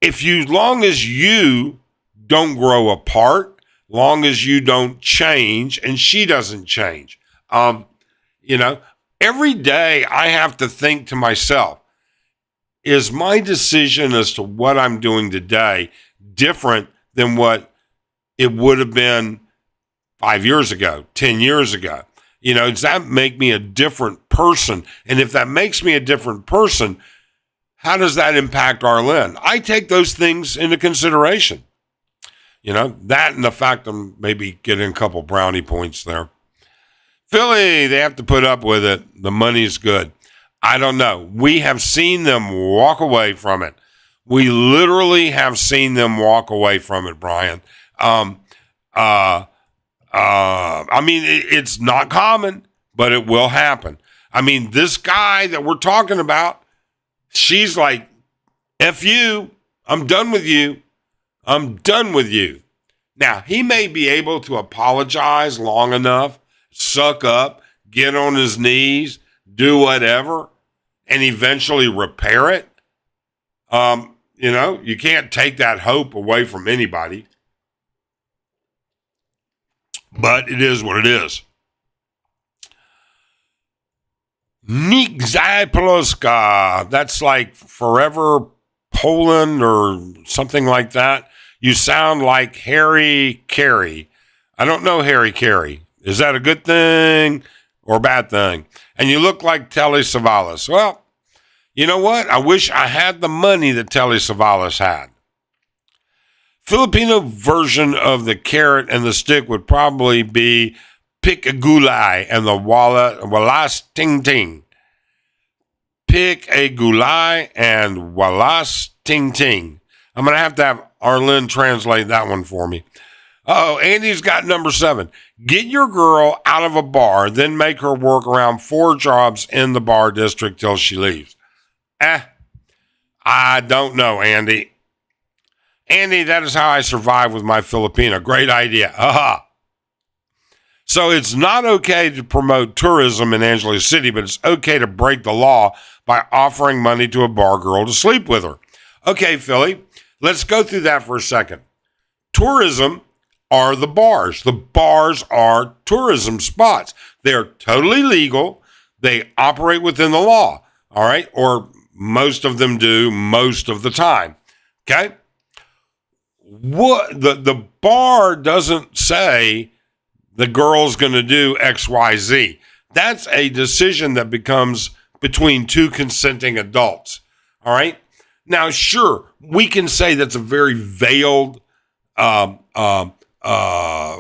Long as you don't grow apart, long as you don't change and she doesn't change, every day I have to think to myself, is my decision as to what I'm doing today different than what it would have been 5 years ago, 10 years ago? Does that make me a different person? And if that makes me a different person, how does that impact Arlen? I take those things into consideration. That and the fact I'm maybe getting a couple brownie points there. Philly, they have to put up with it. The money's good. I don't know. We have seen them walk away from it. We literally have seen them walk away from it, Brian. It's not common, but it will happen. This guy that we're talking about, she's like, F you, I'm done with you. I'm done with you. Now, he may be able to apologize long enough, suck up, get on his knees, do whatever, and eventually repair it. You can't take that hope away from anybody. But it is what it is. Nick Zapolska, that's like Forever Poland or something like that. You sound like Harry Carey. I don't know Harry Carey. Is that a good thing or a bad thing? And you look like Telly Savalas. Well, you know what? I wish I had the money that Telly Savalas had. Filipino version of the carrot and the stick would probably be pick a gulay and the walas ting ting. Pick a gulay and walas ting ting. I'm going to have Arlen translate that one for me. Andy's got number 7. Get your girl out of a bar, then make her work around 4 jobs in the bar district till she leaves. I don't know, Andy. Andy, that is how I survive with my Filipina. Great idea. Aha. So it's not okay to promote tourism in Angeles City, but it's okay to break the law by offering money to a bar girl to sleep with her. Okay, Philly, let's go through that for a second. Tourism are the bars. The bars are tourism spots. They're totally legal. They operate within the law, all right? Or most of them do most of the time, okay? What the bar doesn't say the girl's going to do X, Y, Z. That's a decision that becomes between 2 consenting adults. All right. Now, sure, we can say that's a very veiled,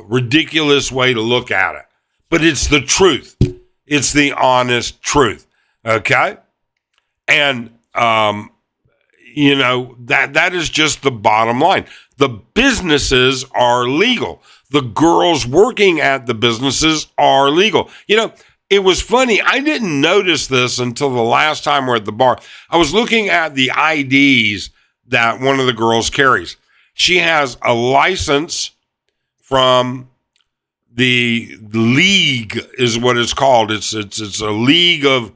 ridiculous way to look at it, but it's the truth. It's the honest truth. Okay. And, that is just the bottom line. The businesses are legal. The girls working at the businesses are legal. It was funny. I didn't notice this until the last time we're at the bar. I was looking at the IDs that one of the girls carries. She has a license from the league is what it's called. It's a league of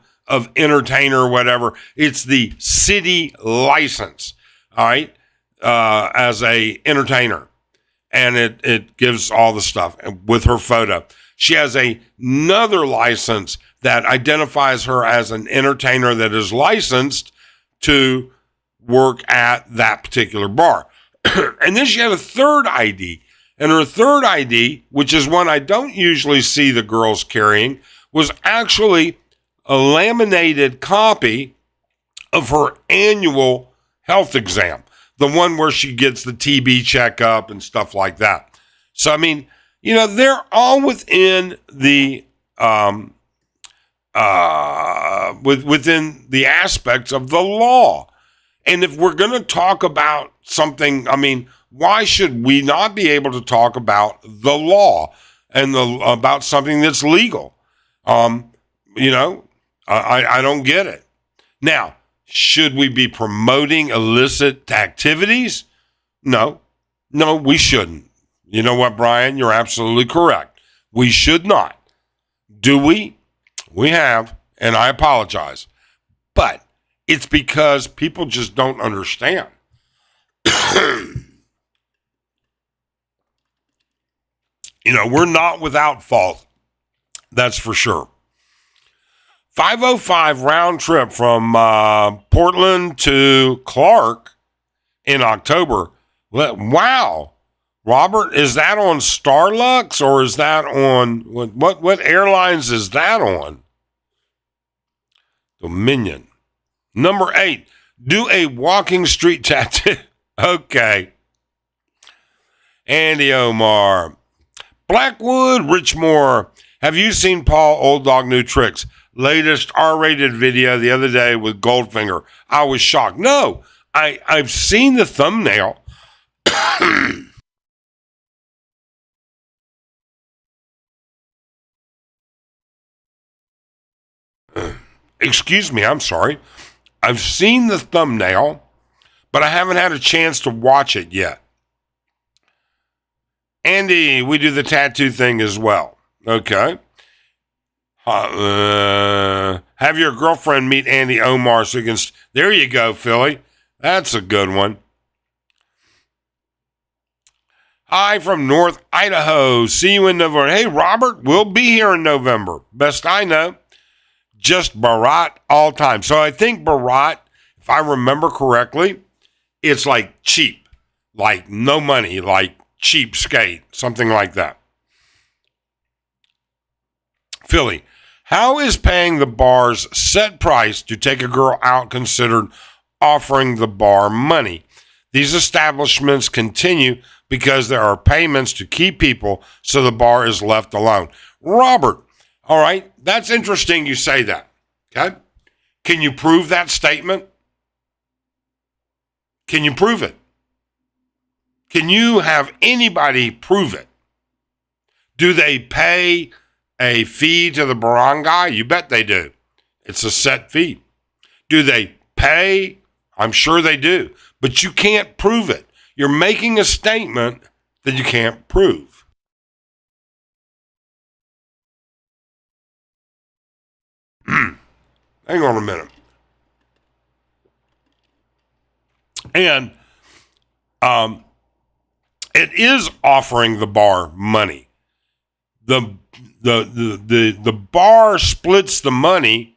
entertainer or whatever. It's the city license. All right. As a entertainer, and it gives all the stuff with her photo. She has another license that identifies her as an entertainer that is licensed to work at that particular bar. And then she had a third ID, and her third ID, which is one I don't usually see the girls carrying, was actually a laminated copy of her annual health exam. The one where she gets the TB checkup and stuff like that. So, they're all within the within the aspects of the law. And if we're going to talk about something, why should we not be able to talk about the law and about something that's legal? I don't get it. Now, should we be promoting illicit activities? No, we shouldn't. You know what, Brian? You're absolutely correct. We should not. Do we? We have, and I apologize. But it's because people just don't understand. We're not without fault. That's for sure. 505 round trip from Portland to Clark in October. Wow. Robert, is that on Starlux or is that on what airlines is that on? Dominion. Number 8, do a walking street tattoo. Okay. Andy Omar. Blackwood, Richmore. Have you seen Paul Old Dog New Tricks? Latest R-rated video the other day with Goldfinger. I was shocked. No, I've seen the thumbnail. Excuse me, I'm sorry. I've seen the thumbnail, but I haven't had a chance to watch it yet. Andy, we do the tattoo thing as well. Okay. Have your girlfriend meet Andy Omar so you can... There you go, Philly. That's a good one. Hi from North Idaho. See you in November. Hey, Robert, we'll be here in November. Best I know. Just Barat all time. So I think Barat, if I remember correctly, it's like cheap. Like no money, like cheapskate, something like that. Philly, how is paying the bar's set price to take a girl out considered offering the bar money? These establishments continue because there are payments to keep people, so the bar is left alone. Robert, all right, that's interesting you say that. Okay? Can you prove that statement? Can you prove it? Can you have anybody prove it? Do they pay a fee to the barangay? You bet they do. It's a set fee. Do they pay? I'm sure they do. But you can't prove it. You're making a statement that you can't prove. Hang on a minute. And it is offering the bar money. The bar splits the money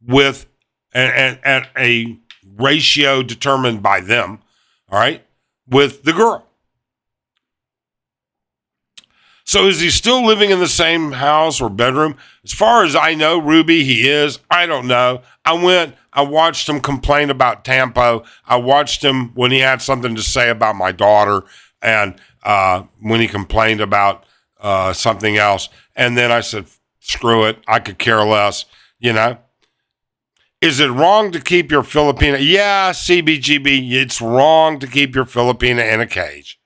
with at a ratio determined by them, all right, with the girl. So is he still living in the same house or bedroom? As far as I know, Ruby, he is. I don't know. I watched him complain about Tampo. I watched him when he had something to say about my daughter and when he complained about something else. And then I said, screw it. I could care less, Is it wrong to keep your Filipina? Yeah, CBGB, it's wrong to keep your Filipina in a cage.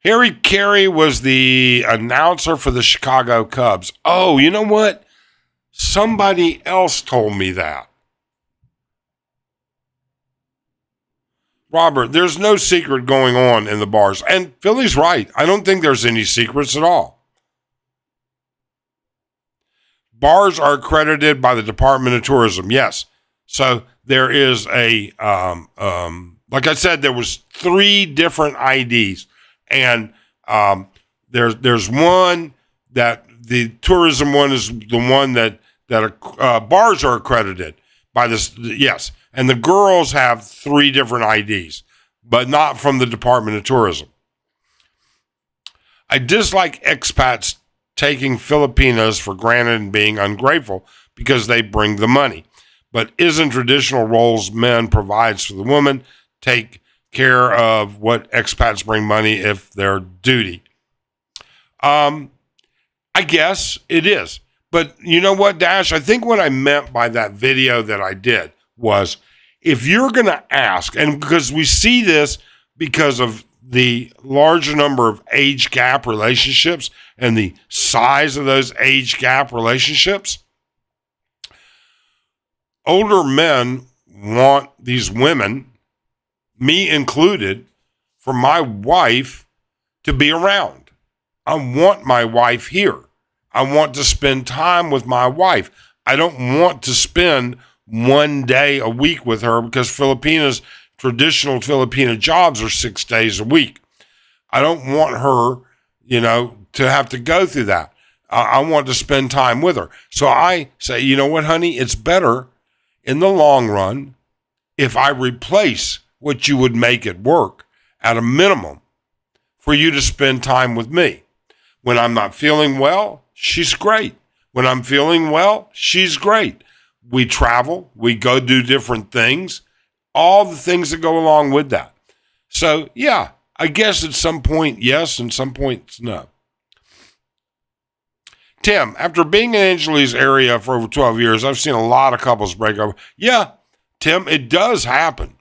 Harry Carey was the announcer for the Chicago Cubs. Oh, you know what? Somebody else told me that. Robert, there's no secret going on in the bars. And Philly's right. I don't think there's any secrets at all. Bars are accredited by the Department of Tourism. Yes. So there is like I said, there was 3 different IDs. And there's one that the tourism one is the one that bars are accredited by this. Yes. And the girls have 3 different IDs, but not from the Department of Tourism. I dislike expats taking Filipinas for granted and being ungrateful because they bring the money. But isn't traditional roles men provides for the woman take care of what expats bring money if their duty? I guess it is. But you know what, Dash? I think what I meant by that video that I did was if you're going to ask, and because we see this because of the large number of age gap relationships and the size of those age gap relationships, Older men want these women, me included, for my wife to be around. I want my wife here. I want to spend time with my wife. I don't want to spend one day a week with her because traditional Filipina jobs are 6 days a week. I don't want her, to have to go through that. I want to spend time with her. So I say, you know what, honey, it's better in the long run if I replace what you would make at work at a minimum for you to spend time with me. When I'm not feeling well, she's great. When I'm feeling well, she's great. We travel, we go do different things, all the things that go along with that. So, yeah, I guess at some point, yes, and some points, no. Tim, after being in Angeles area for over 12 years, I've seen a lot of couples break up. Yeah, Tim, it does happen.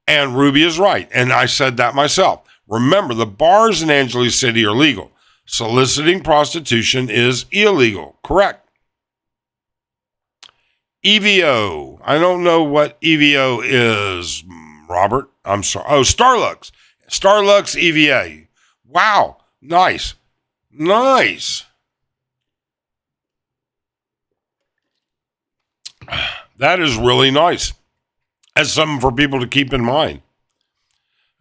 And Ruby is right, and I said that myself. Remember, the bars in Angeles City are legal. Soliciting prostitution is illegal. Correct. EVO. I don't know what EVO is, Robert. I'm sorry. Oh, Starlux. Starlux EVA. Wow. Nice. Nice. That is really nice. That's something for people to keep in mind.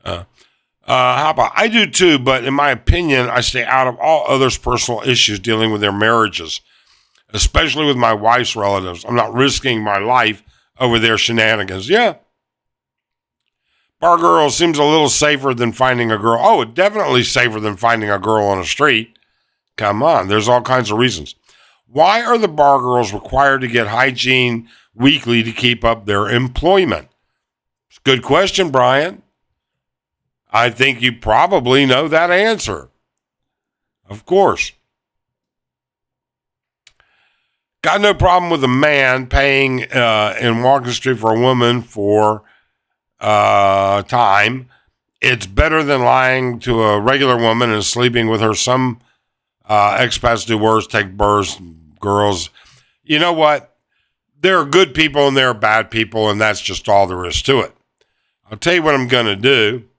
How about, I do too, but in my opinion, I stay out of all others' personal issues dealing with their marriages, especially with my wife's relatives. I'm not risking my life over their shenanigans. Yeah. Bar girl seems a little safer than finding a girl. Oh, definitely safer than finding a girl on the street. Come on, there's all kinds of reasons. Why are the bar girls required to get hygiene weekly to keep up their employment? Good question, Brian. I think you probably know that answer. Of course. Got no problem with a man paying in Walking Street for a woman for time. It's better than lying to a regular woman and sleeping with her. Some expats do worse, take births, girls. You know what? There are good people and there are bad people, and that's just all there is to it. I'll tell you what I'm going to do.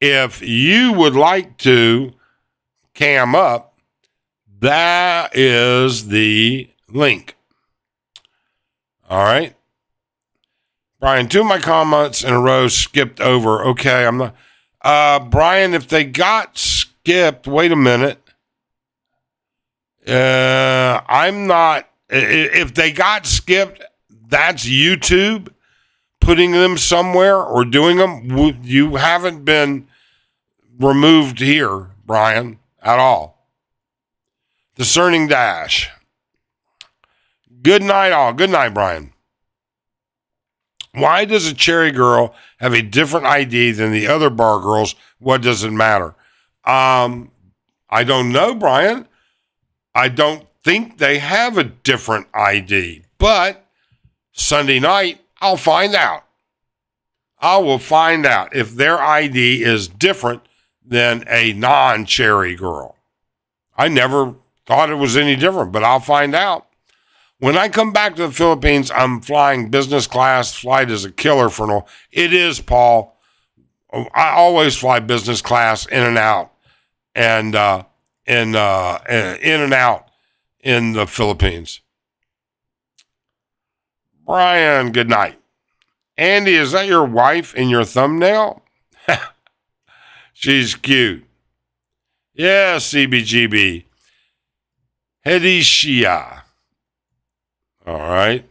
If you would like to cam up, that is the link. All right. Brian, 2 of my comments in a row skipped over. Okay, I'm not. Brian, if they got skipped, wait a minute. I'm not. If they got skipped, that's YouTube putting them somewhere or doing them. You haven't been removed here, Brian, at all. Discerning Dash. Good night, all. Good night, Brian. Why does a cherry girl have a different ID than the other bar girls? What does it matter? I don't know, Brian. I don't think they have a different ID, but Sunday night, I'll find out. I will find out if their ID is different than a non-cherry girl. I never thought it was any different, but I'll find out. When I come back to the Philippines, I'm flying business class. Flight is a killer for no. It is, Paul. I always fly business class in and out, and in and out in the Philippines. Brian, good night. Andy, is that your wife in your thumbnail? She's cute. Yeah, CBGB. Hedishia. All right.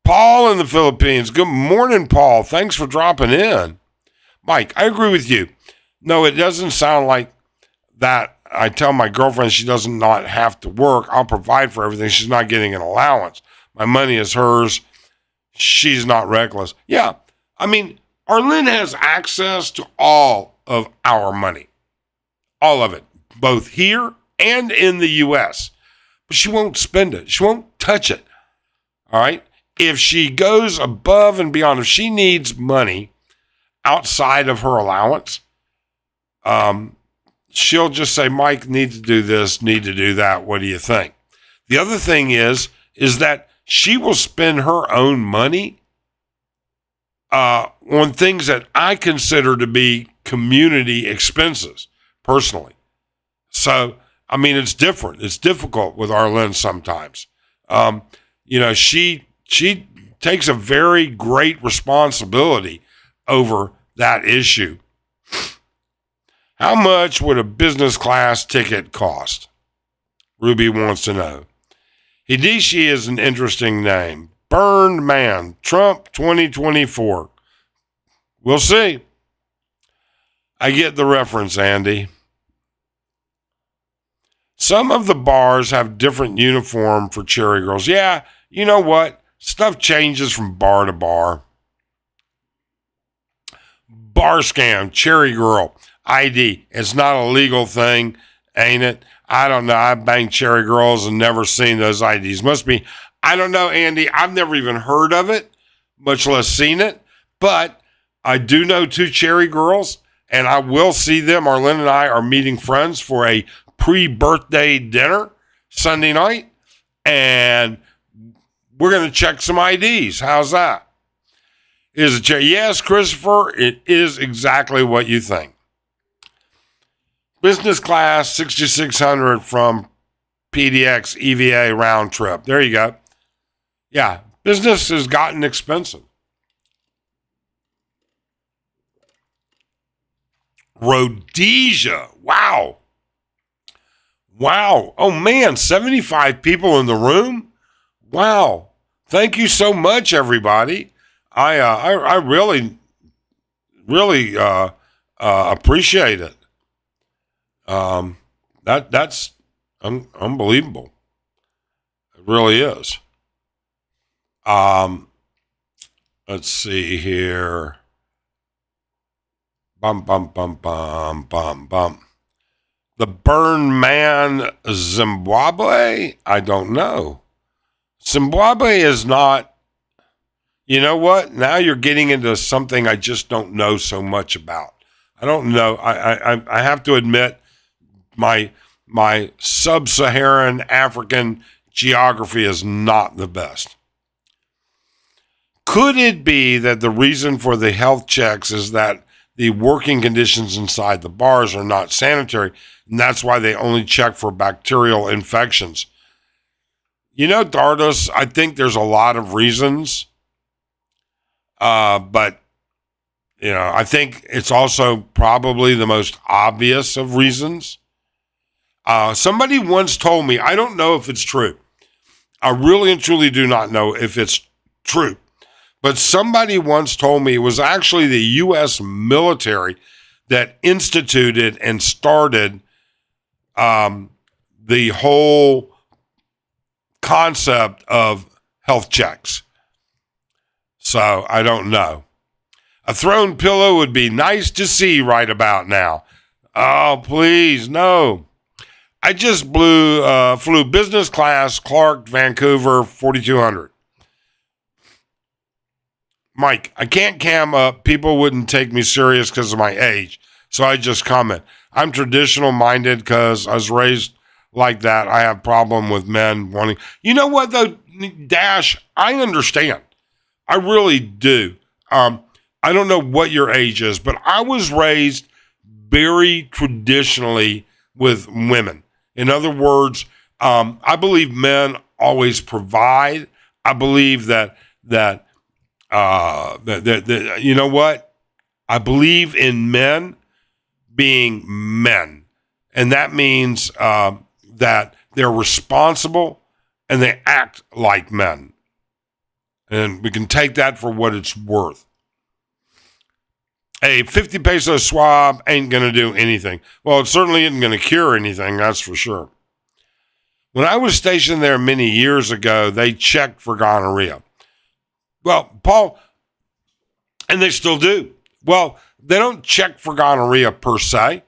Paul in the Philippines. Good morning, Paul. Thanks for dropping in. Mike, I agree with you. No, it doesn't sound like that. I tell my girlfriend she does not have to work. I'll provide for everything. She's not getting an allowance. My money is hers. She's not reckless. Yeah. I mean, Arlene has access to all of our money. All of it. Both here and in the U.S. But she won't spend it. She won't touch it. All right? If she goes above and beyond, if she needs money outside of her allowance, she'll just say, Mike, need to do this, need to do that. What do you think? The other thing is that she will spend her own money on things that I consider to be community expenses, personally. So, I mean, it's different. It's difficult with Arlen sometimes. She takes a very great responsibility over that issue. How much would a business class ticket cost? Ruby wants to know. Hideshi is an interesting name. Burned man. Trump 2024. We'll see. I get the reference, Andy. Some of the bars have different uniform for Cherry Girls. Yeah, you know what? Stuff changes from bar to bar. Bar scam, Cherry Girl, ID. It's not a legal thing, ain't it? I don't know. I've banged Cherry Girls and never seen those IDs. Must be. I don't know, Andy. I've never even heard of it, much less seen it. But I do know 2 Cherry Girls, and I will see them. Arlen and I are meeting friends for a pre-birthday dinner Sunday night, and we're going to check some IDs. How's that? Is it? Yes, Christopher, it is exactly what you think. Business class, 6,600 from PDX EVA round trip. There you go. Yeah, business has gotten expensive. Rhodesia. Wow. Oh, man, 75 people in the room? Wow. Thank you so much, everybody. I really appreciate it. That's unbelievable. It really is. Let's see here. The Burn Man Zimbabwe? I don't know. Zimbabwe is not, you know what? Now you're getting into something I just don't know so much about. I don't know. I have to admit my sub-Saharan African geography is not the best. Could it be that the reason for the health checks is that the working conditions inside the bars are not sanitary, and that's why they only check for bacterial infections? You know, Dardos, I think there's a lot of reasons, but, you know, I think it's also probably the most obvious of reasons. Somebody once told me, I don't know if it's true. I really and truly do not know if it's true. But somebody once told me it was actually the U.S. military that instituted and started the whole concept of health checks. So I don't know. A thrown pillow would be nice to see right about now. Oh, please, no. I just flew business class, Clark, Vancouver, 4,200. Mike, I can't cam up. People wouldn't take me serious because of my age. So I just comment. I'm traditional minded because I was raised like that. I have problem with men wanting. You know what though, Dash? I understand. I really do. I don't know what your age is, but I was raised very traditionally with women. In other words, I believe men always provide. I believe that you know what? I believe in men being men. And that means that they're responsible and they act like men. And we can take that for what it's worth. A 50 peso swab ain't going to do anything. Well, it certainly isn't going to cure anything, that's for sure. When I was stationed there many years ago, they checked for gonorrhea. Well, Paul, and they still do. Well, they don't check for gonorrhea per se.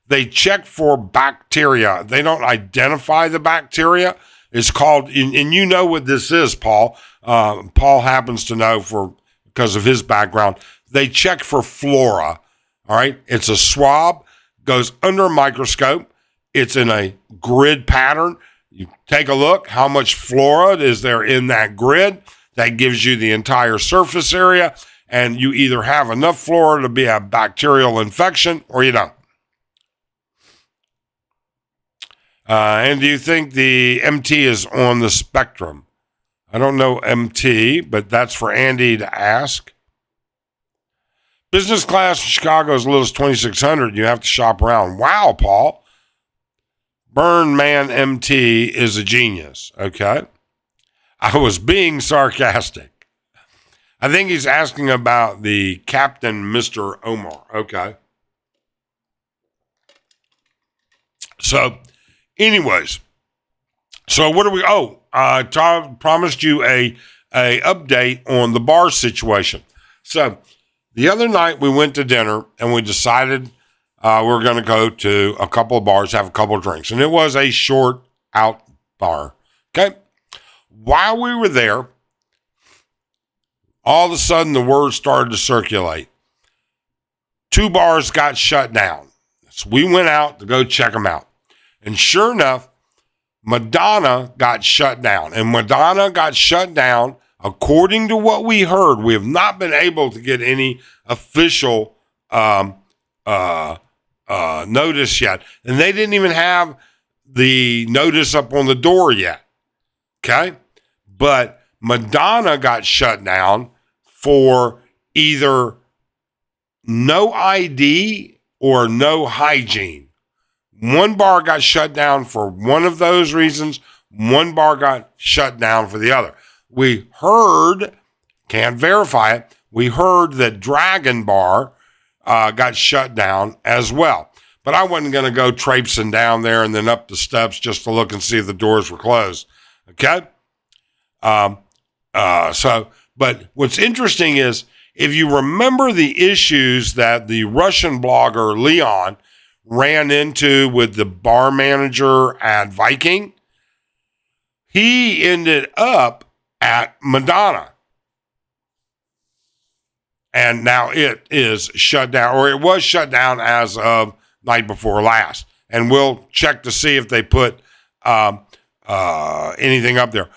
They check for bacteria. They don't identify the bacteria. It's called, and you know what this is, Paul. Paul happens to know because of his background. They check for flora, all right? It's a swab, goes under a microscope. It's in a grid pattern. You take a look, how much flora is there in that grid? That gives you the entire surface area, and you either have enough flora to be a bacterial infection or you don't. And do you think the MT is on the spectrum? I don't know MT, but that's for Andy to ask. Business class in Chicago is as little as $2,600. You have to shop around. Wow, Paul. Burn Man MT is a genius. Okay. I was being sarcastic. I think he's asking about the Captain Mr. Omar. Okay. So, anyways. So what do we? Tom promised you a update on the bar situation. So the other night we went to dinner and we decided we're going to go to a couple of bars, have a couple of drinks, and it was a short out bar. Okay. While we were there, all of a sudden the word started to circulate. 2 bars got shut down. So we went out to go check them out. And sure enough, Madonna got shut down. And Madonna got shut down, according to what we heard. We have not been able to get any official notice yet. And they didn't even have the notice up on the door yet. Okay? But Madonna got shut down for either no ID or no hygiene. One bar got shut down for one of those reasons. One bar got shut down for the other. We heard, can't verify it, we heard that Dragon Bar got shut down as well. But I wasn't going to go traipsing down there and then up the steps just to look and see if the doors were closed. Okay? But what's interesting is, if you remember the issues that the Russian blogger Leon ran into with the bar manager at Viking, he ended up at Madonna. And now it is shut down, or it was shut down as of night before last. And we'll check to see if they put anything up there.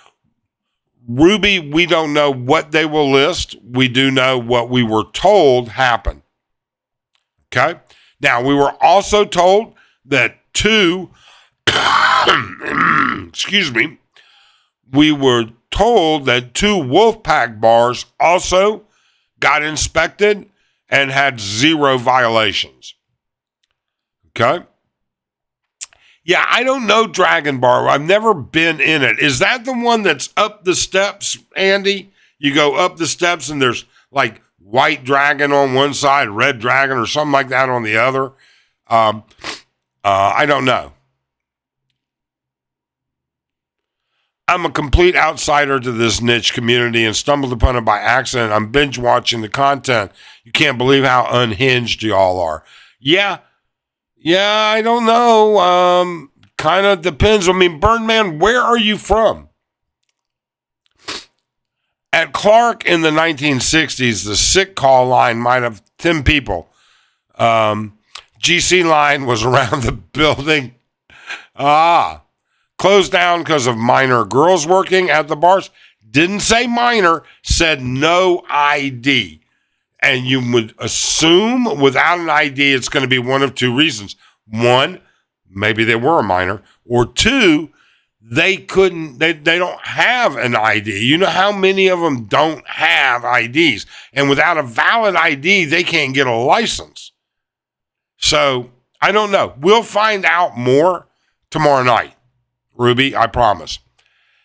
Ruby, we don't know what they will list. We do know what we were told happened. Okay? Now, we were also told that 2, we were told that 2 Wolfpack bars also got inspected and had 0 violations. Okay? Yeah, I don't know Dragon Bar. I've never been in it. Is that the one that's up the steps, Andy? You go up the steps and there's like white dragon on one side, red dragon or something like that on the other. I don't know. I'm a complete outsider to this niche community and stumbled upon it by accident. I'm binge watching the content. You can't believe how unhinged y'all are. Yeah, I don't know. Kind of depends. I mean, Birdman, where are you from? At Clark in the 1960s, the sick call line might have 10 people. GC line was around the building. Closed down because of minor girls working at the bars. Didn't say minor, said no ID. And you would assume without an ID, it's going to be one of 2 reasons. 1, maybe they were a minor. Or 2, they don't have an ID. You know how many of them don't have IDs? And without a valid ID, they can't get a license. So, I don't know. We'll find out more tomorrow night, Ruby, I promise.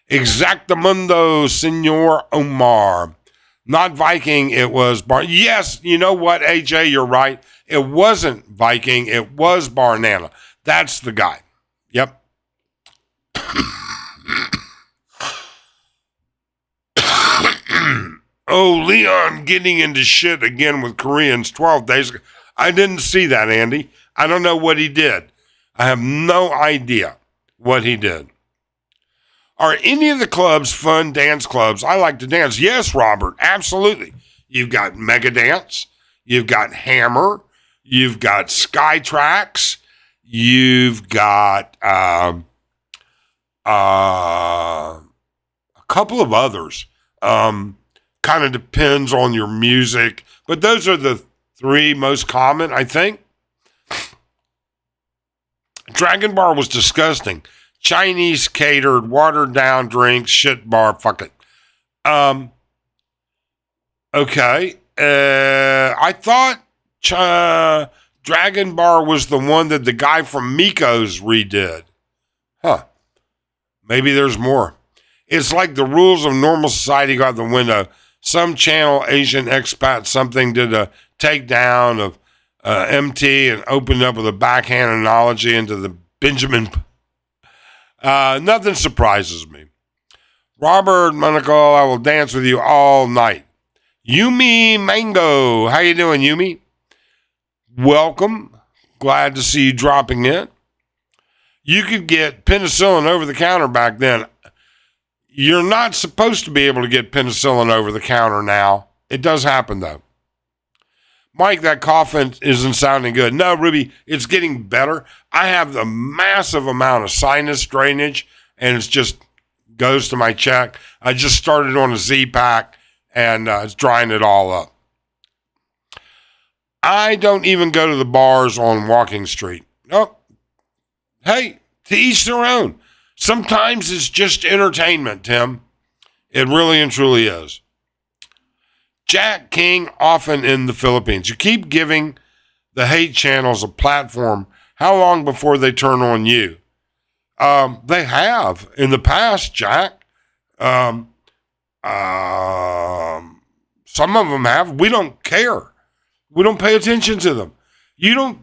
Exactamundo, Senor Omar. Not Viking, it was Bar. Yes, you know what, AJ, you're right. It wasn't Viking, it was Barnana. That's the guy. Yep. Oh, Leon getting into shit again with Koreans 12 days ago. I didn't see that, Andy. I don't know what he did. I have no idea what he did. Are any of the clubs fun dance clubs? I like to dance. Yes, Robert, absolutely. You've got Mega Dance. You've got Hammer. You've got Skytrax. You've got a couple of others. Kind of depends on your music, but those are the three most common, I think. Dragon Bar was disgusting. Chinese catered, watered down drinks, shit bar, fuck it. Okay. I thought Dragon Bar was the one that the guy from Miko's redid. Huh. Maybe there's more. It's like the rules of normal society got out the window. Some channel, Asian Expat, something did a takedown of MT and opened up with a backhand analogy into the Benjamin. Nothing surprises me. Robert Monaco, I will dance with you all night. Yumi Mango, how you doing, Yumi? Welcome. Glad to see you dropping in. You could get penicillin over the counter back then. You're not supposed to be able to get penicillin over the counter now. It does happen, though. Mike, that coughing isn't sounding good. No, Ruby, it's getting better. I have the massive amount of sinus drainage, and it just goes to my check. I just started on a Z-Pack, and it's drying it all up. I don't even go to the bars on Walking Street. Nope. Hey, to each their own. Sometimes it's just entertainment, Tim. It really and truly is. Jack King, often in the Philippines. You keep giving the hate channels a platform. How long before they turn on you? They have in the past, Jack. Some of them have. We don't care. We don't pay attention to them. You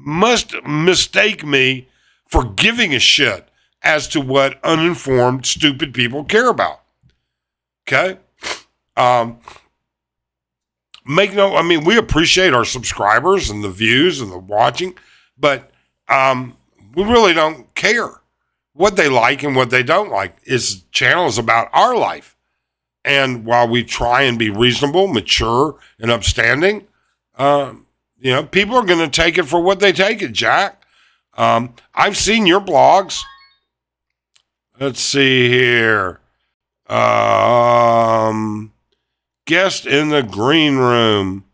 must mistake me for giving a shit as to what uninformed, stupid people care about. Okay? We appreciate our subscribers and the views and the watching, but we really don't care what they like and what they don't like. This channel is about our life. And while we try and be reasonable, mature, and upstanding, people are going to take it for what they take it, Jack. I've seen your blogs. Let's see here. Guest in the green room.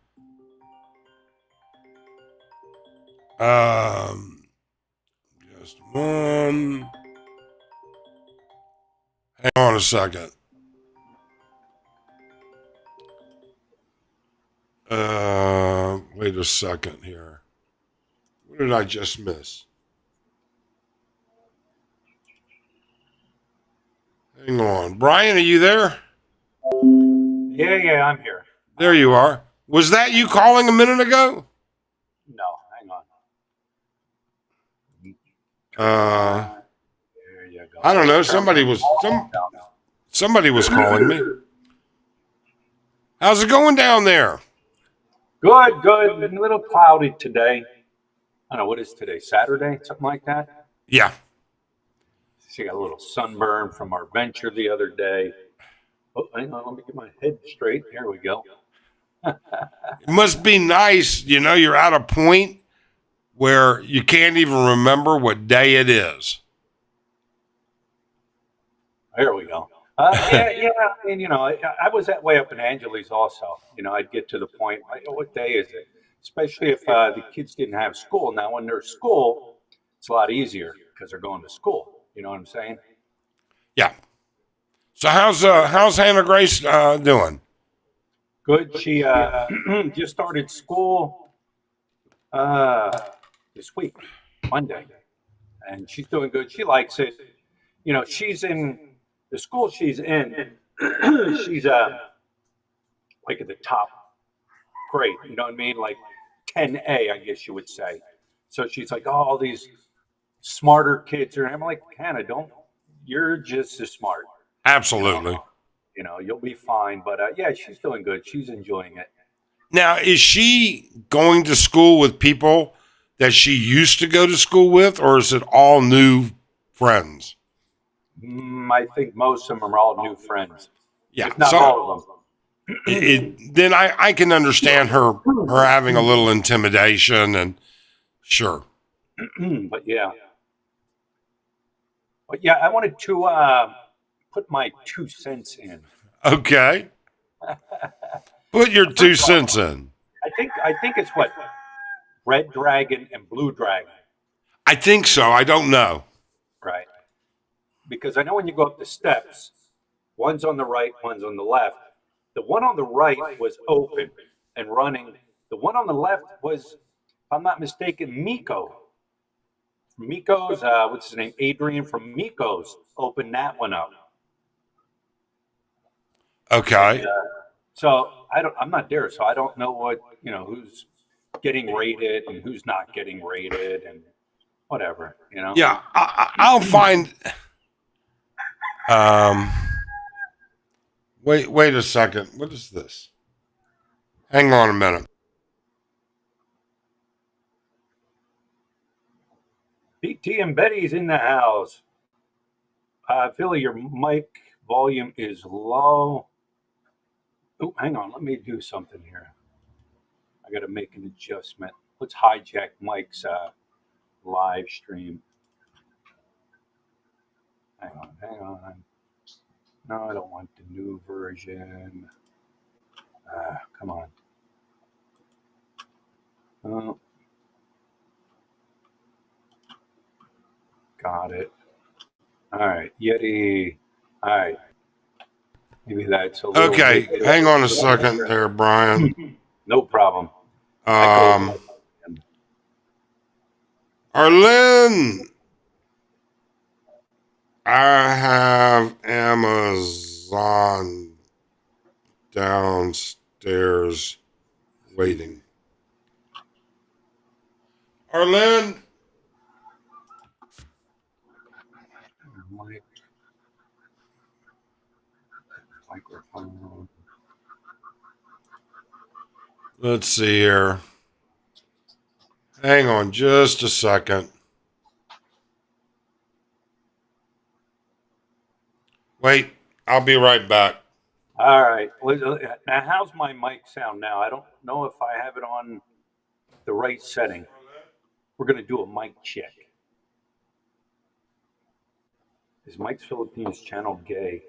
Just one. Hang on a second. Wait a second here. What did I just miss? Hang on. Brian, are you there? Yeah, I'm here. There you are. Was that you calling a minute ago? No, hang on. There you go. I don't know. Somebody was calling me. How's it going down there? Good. A little cloudy today. I don't know, what is today? Saturday? Something like that? Yeah. She got a little sunburn from our venture the other day. Oh, hang on, let me get my head straight. Here we go. It must be nice, you're at a point where you can't even remember what day it is. There we go. Yeah. I was that way up in Angeles also. I'd get to the point, what day is it? Especially if the kids didn't have school. Now, when they're school, it's a lot easier because they're going to school. You know what I'm saying? Yeah. So how's Hannah Grace doing? Good. She just started school this week, Monday, and she's doing good. She likes it. She's in the school she's in. She's like at the top grade. You know what I mean? Like 10A, I guess you would say. So she's like, oh, all these smarter kids are. I'm like, Hannah, you're just as smart. Absolutely. You'll be fine. But yeah, she's doing good. She's enjoying it. Now, is she going to school with people that she used to go to school with, or is it all new friends? I think most of them are all new friends. Yeah, if not all of them. Then I can understand her having a little intimidation, and sure. But yeah. But yeah, I wanted to put my 2 cents in. Okay. Put your two First of all, cents in. I think it's what, red dragon and blue dragon, I think so. I don't know. right? Because I know when you go up the steps, one's on the right, one's on the left. The one on the right was open and running. The one on the left was, if I'm not mistaken, Miko. Miko's, what's his name? Adrian from Miko's opened that one up. And Okay. so I'm not there, so I don't know who's getting rated and who's not getting rated and whatever. Yeah, I'll find. Um, wait a second. What is this? Hang on a minute. BT and Betty's in the house. Philly, your mic volume is low. Oh, hang on. Let me do something here. I got to make an adjustment. Let's hijack Mike's live stream. Hang on. No, I don't want the new version. Come on. Oh, got it. All right, Yeti. All right. Maybe that's a little Okay, bit. hang on a second there, Brian. No problem. Um, Arlen, I have Amazon downstairs waiting. Arlen, Microphone. let's see here. Hang on just a second. Wait, I'll be right back. All right. Now, how's my mic sound now? I don't know if I have it on the right setting. We're going to do a mic check. Is Mike's Philippines channel gay?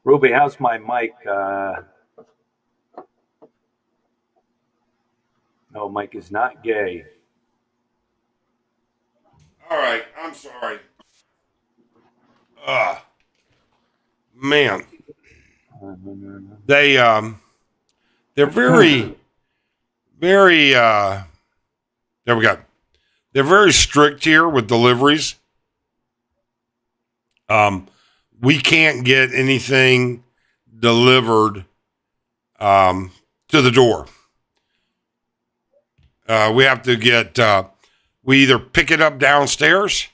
Ruby, how's my mic? No, Mike is not gay. All right, I'm sorry. Man, they're very there we go. They're very strict here with deliveries. We can't get anything delivered to the door. We have to get we either pick it up downstairs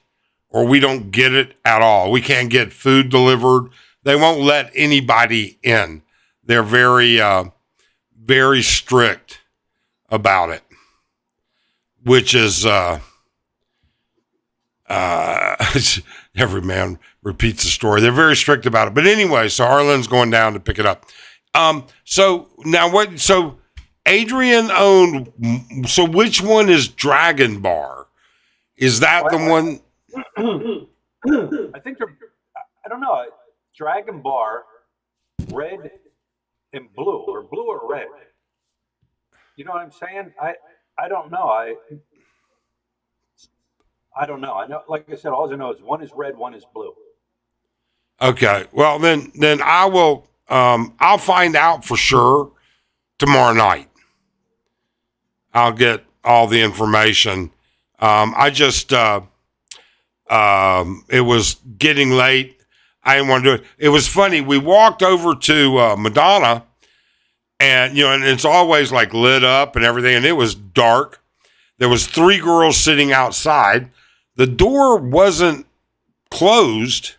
or we don't get it at all. We can't get food delivered. They won't let anybody in. They're very strict about it, which is every man repeats the story. They're very strict about it. But anyway, so Harlan's going down to pick it up. So now what? So Adrian owned. So which one is Dragon Bar? Is that the one? I think they're. I don't know. Dragon Bar, red and blue, or blue or red. You know what I'm saying? I don't know. I don't know. I know, like I said, all I know is one is red, one is blue. Okay. Well, then I will. I'll find out for sure tomorrow night. I'll get all the information. I just it was getting late. I didn't want to do it. It was funny. We walked over to Madonna, and and it's always like lit up and everything, and it was dark. There was 3 girls sitting outside. The door wasn't closed,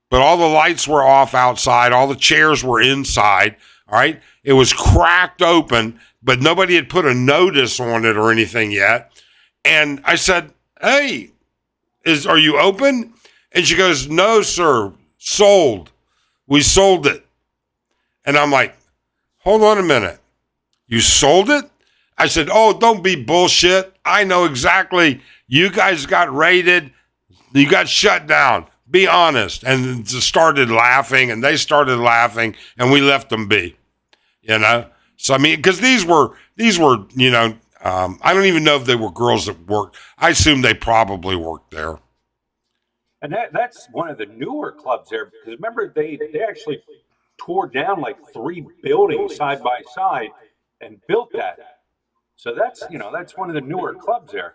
but all the lights were off outside. All the chairs were inside. All right. It was cracked open, but nobody had put a notice on it or anything yet. And I said, "Hey, are you open?" And she goes, "No, sir. Sold. We sold it." And I'm like, "Hold on a minute. You sold it?" I said, "Oh, don't be bullshit. I know exactly. You guys got raided. You got shut down. Be honest. And started laughing, and they started laughing, and we left them be. You know. So I mean, because these were you know, I don't even know if they were girls that worked. I assume they probably worked there. And that's one of the newer clubs there, because remember they actually tore down like 3 buildings side by side and built that. So that's one of the newer clubs there.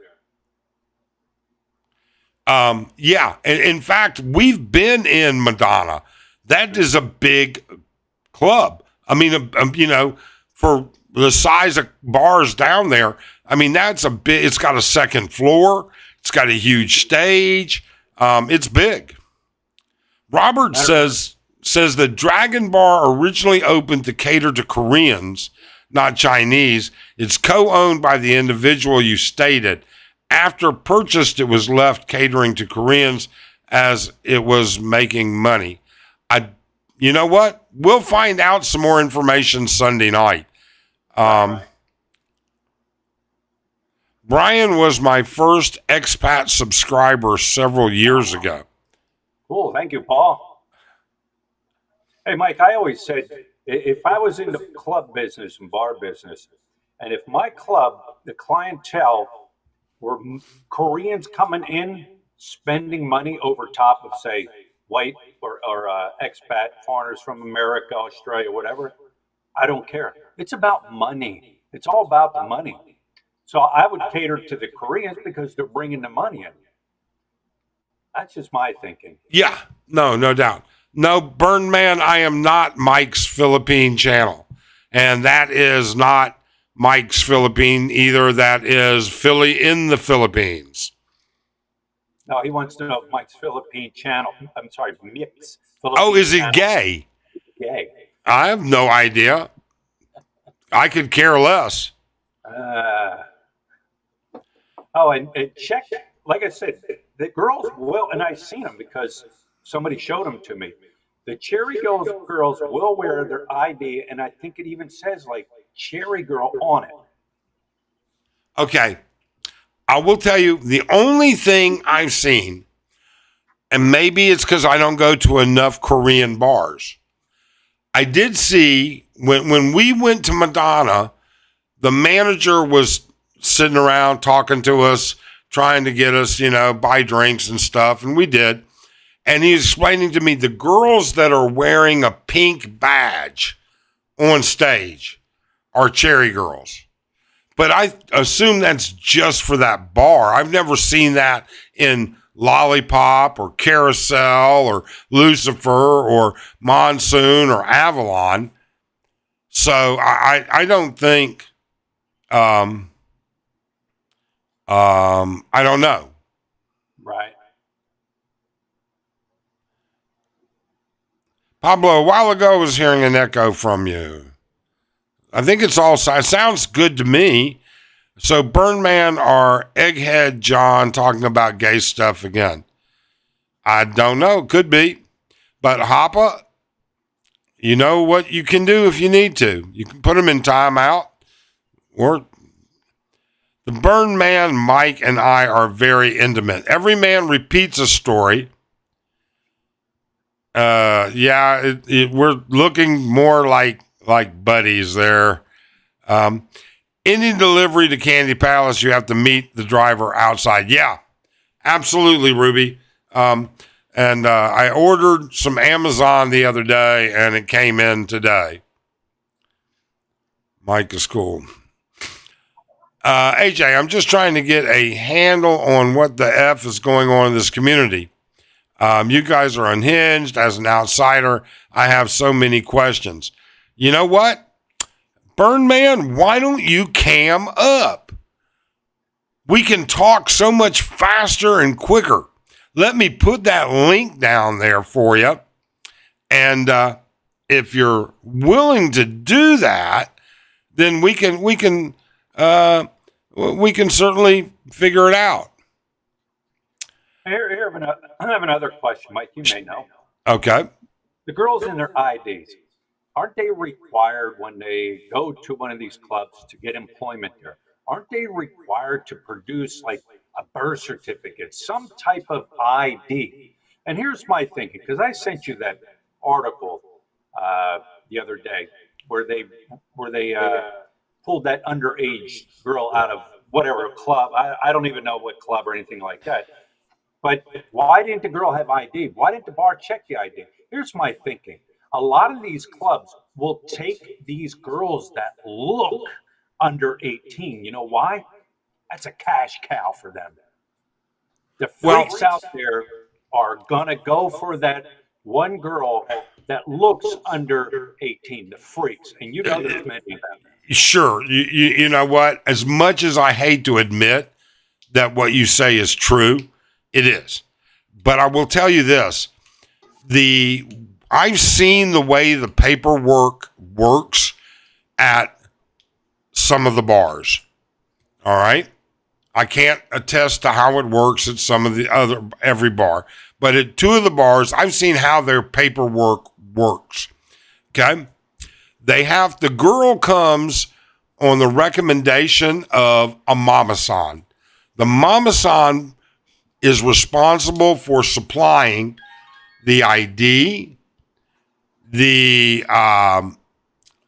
Yeah. In fact, we've been in Madonna. That is a big club. I mean, you know, for the size of bars down there, I mean, that's a big, it's got a second floor. It's got a huge stage. It's big. Robert says the Dragon Bar originally opened to cater to Koreans, not Chinese. It's co-owned by the individual you stated. After purchased, it was left catering to Koreans as it was making money. You know what? We'll find out some more information Sunday night. Brian was my first Expat subscriber several years ago. Cool. Thank you, Paul. Hey, Mike, I always said if I was in the club business and bar business, and if my club, the clientele, were Koreans coming in, spending money over top of, say, white or expat foreigners from America, Australia, whatever, I don't care. It's about money. It's all about the money. So I would cater to the Koreans because they're bringing the money in. That's just my thinking. Yeah, no doubt. No, Burn Man, I am not Mike's Philippine channel. And that is not Mike's Philippine either. That is Philly in the Philippines. No, he wants to know Mike's Philippine channel. I'm sorry, Mix. Oh, is it gay? Gay. I have no idea. I could care less. And check, like I said, the girls will, and I've seen them because somebody showed them to me. The Cherry girls will wear their ID, and I think it even says like Cherry Girl on it. Okay. I will tell you the only thing I've seen, and maybe it's because I don't go to enough Korean bars. I did see when we went to Madonna, the manager was sitting around talking to us, trying to get us, you know, buy drinks and stuff, and we did. And he's explaining to me the girls that are wearing a pink badge on stage are Cherry girls. But I assume that's just for that bar. I've never seen that in Lollipop or Carousel or Lucifer or Monsoon or Avalon. So I don't think, I don't know. Right. Pablo, a while ago I was hearing an echo from you. I think it sounds good to me. So Burn Man or Egghead John talking about gay stuff again. I don't know. Could be. But Hoppa, you know what you can do if you need to. You can put them in timeout. Or the Burn Man, Mike, and I are very intimate. Every man repeats a story. We're looking more like buddies there. Any delivery to Candy Palace, you have to meet the driver outside. Yeah, absolutely, Ruby. And I ordered some Amazon the other day, and it came in today. Mike is cool. AJ, I'm just trying to get a handle on what the F is going on in this community. You guys are unhinged. As an outsider, I have so many questions. You know what? Burn Man, why don't you cam up? We can talk so much faster and quicker. Let me put that link down there for you. And if you're willing to do that, then we can certainly figure it out. I have another question, Mike. You may know. Okay. The girls in their IDs, aren't they required when they go to one of these clubs to get employment there? Aren't they required to produce like a birth certificate, some type of ID. And here's my thinking, because I sent you that article uh, the other day where they pulled that underage girl out of whatever club. I don't even know what club or anything like that. But why didn't the girl have ID? Why didn't the bar check the ID? Here's my thinking. A lot of these clubs will take these girls that look under 18. You know why? That's a cash cow for them. The Well, freaks out there are gonna go for that one girl that looks under 18. The freaks, and you know there's many of them. sure. You know what? As much as I hate to admit that what you say is true, it is. But I will tell you this: I've seen the way the paperwork works at some of the bars. All right. I can't attest to how it works at some of the other every bar, but at two of the bars, I've seen how their paperwork works. Okay. The girl comes on the recommendation of a mama san. The mama san is responsible for supplying the ID,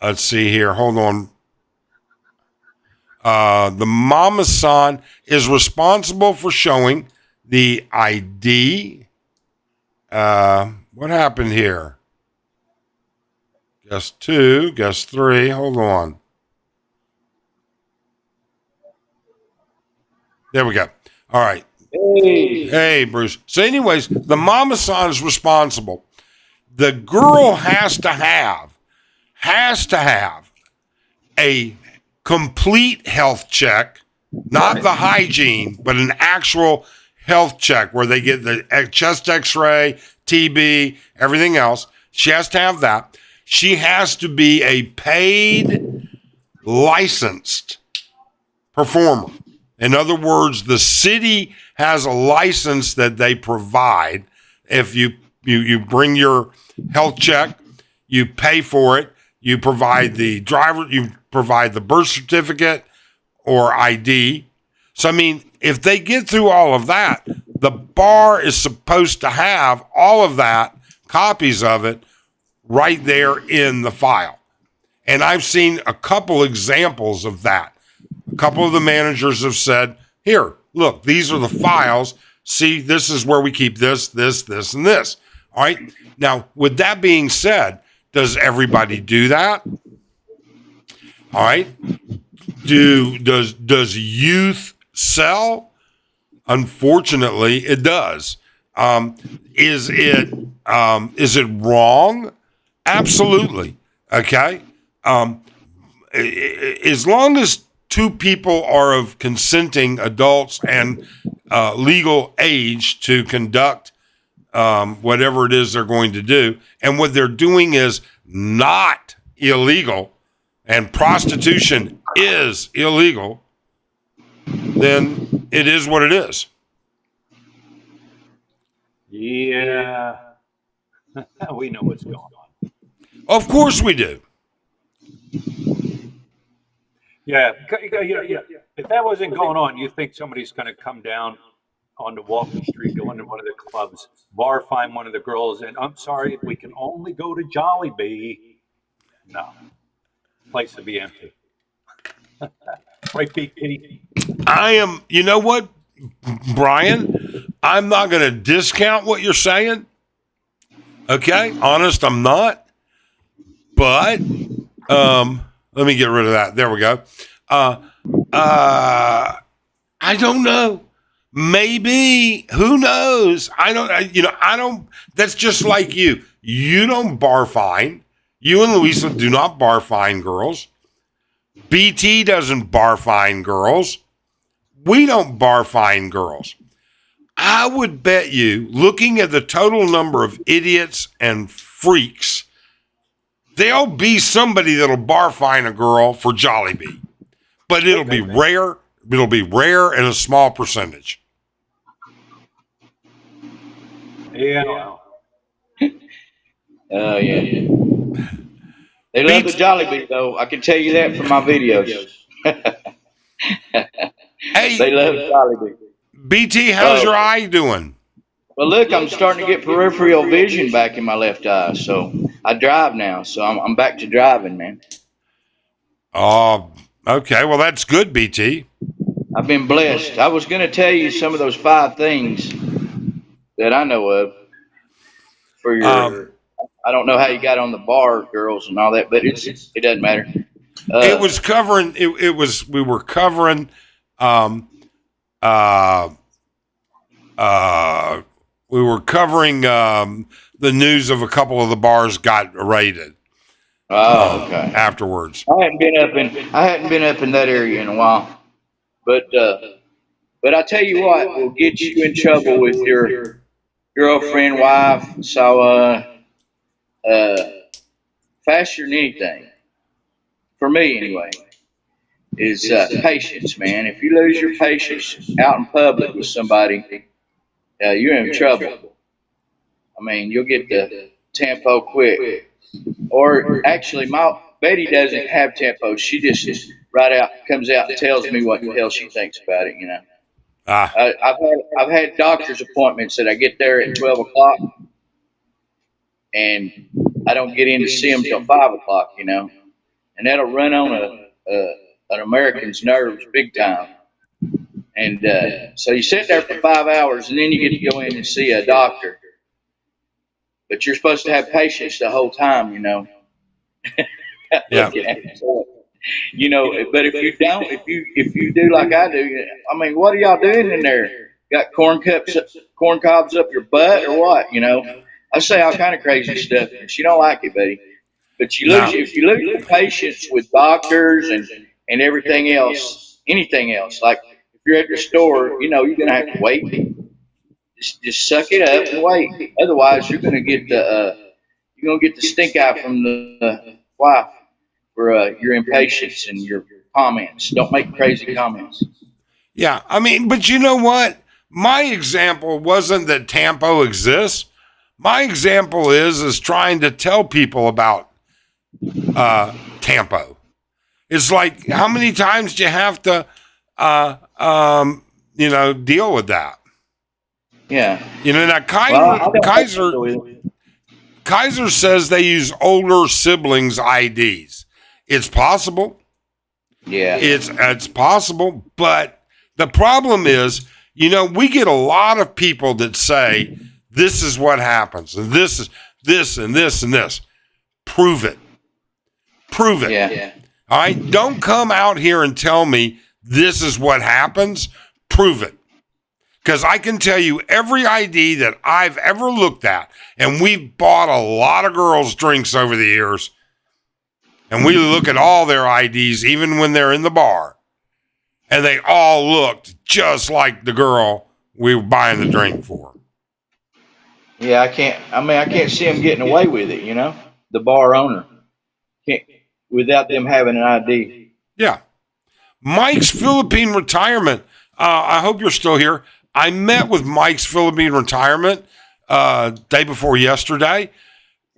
let's see here, hold on. The mama san is responsible for showing the ID. What happened here? Guess 2, guess 3. Hold on. There we go. All right. Hey, Bruce. So, anyways, the mama san is responsible. The girl has to have a complete health check, not the hygiene, but an actual health check where they get the chest x-ray, TB, everything else. She has to have that. She has to be a paid, licensed performer. In other words, the city has a license that they provide. If you bring your health check, you pay for it, you provide the driver, you provide the birth certificate or ID. So, I mean, if they get through all of that, the bar is supposed to have all of that, copies of it, right there in the file. And I've seen a couple examples of that. A couple of the managers have said, here, look, these are the files. See, this is where we keep this, this, this, and this. All right. Now, with that being said, does everybody do that? All right. Does youth sell? Unfortunately, it does. Is it wrong? Absolutely. Okay. As long as two people are of consenting adults and legal age to conduct whatever it is they're going to do, and what they're doing is not illegal, and prostitution is illegal, then it is what it is. Yeah, we know what's going on. Of course we do. Yeah. If that wasn't going on, you think somebody's going to come down onto Walton Street, go into one of the clubs, bar, find one of the girls, and I'm sorry, we can only go to Jollibee. No, place to be empty. Right, Big Kitty? You know what, Brian? I'm not going to discount what you're saying. Okay? Honest, I'm not. But, let me get rid of that. There we go. I don't know. Maybe. Who knows? I don't. That's just like you. You don't bar fine. You and Louisa do not bar fine girls. BT doesn't bar fine girls. We don't bar fine girls. I would bet you, looking at the total number of idiots and freaks, there'll be somebody that'll bar fine a girl for Jollibee. But it'll be rare. It'll be rare and a small percentage. Yeah. Oh, yeah. They love the Jollibee, though. I can tell you that from my videos. Hey, They love Jollibee. BT, how's your eye doing? Well, look, I'm starting to get peripheral vision back in my left eye, so I drive now. So I'm back to driving, man. Oh, okay. Well, that's good, BT. I've been blessed. I was going to tell you some of those 5 things that I know of for your. I don't know how you got on the bar, girls, and all that, but it doesn't matter. It was covering. It was. We were covering. Uh, we were covering the news of a couple of the bars got raided. Oh, okay. Afterwards, I hadn't been up in that area in a while, but I tell you what, will get you in trouble with your girlfriend, wife. So faster than anything, for me anyway, is patience, man. If you lose your patience out in public with somebody, you're in trouble. I mean, you'll get the tempo quick. Or actually, my Betty doesn't have tempo. She just comes out and tells me what the hell she thinks about it. You know, I've had doctor's appointments that I get there at 12 o'clock, and I don't get in to see them till 5 o'clock. You know, and that'll run on an American's nerves big time. And so you sit there for 5 hours, and then you get to go in and see a doctor. But you're supposed to have patience the whole time, you know. yeah. You know, but if you don't, if you do like I do, I mean, what are y'all doing in there? Got corn cobs up your butt or what? You know, I say all kind of crazy stuff. And she don't like it, buddy. But if you lose your patience with doctors and everything else, anything else, like if you're at the store, you know, you're gonna have to wait. Just suck it up and wait. Otherwise, you're gonna get the stink eye from the wife for your impatience and your comments. Don't make crazy comments. Yeah, I mean, but you know what? My example wasn't that Tampo exists. My example is trying to tell people about Tampo. It's like, how many times do you have to, deal with that? Yeah. You know, now Kaiser says they use older siblings' IDs. It's possible. Yeah. It's possible, but the problem is, you know, we get a lot of people that say this is what happens, and this is this and this and this. Prove it. Prove it. Yeah. All right. Don't come out here and tell me this is what happens. Prove it. Because I can tell you every ID that I've ever looked at, and we've bought a lot of girls drinks over the years, and we look at all their IDs, even when they're in the bar, and they all looked just like the girl we were buying the drink for. Yeah, I can't see them getting away with it, you know? The bar owner. Can't, without them having an ID. Yeah. Mike's Philippine retirement. I hope you're still here. I met with Mike's Philippine retirement day before yesterday.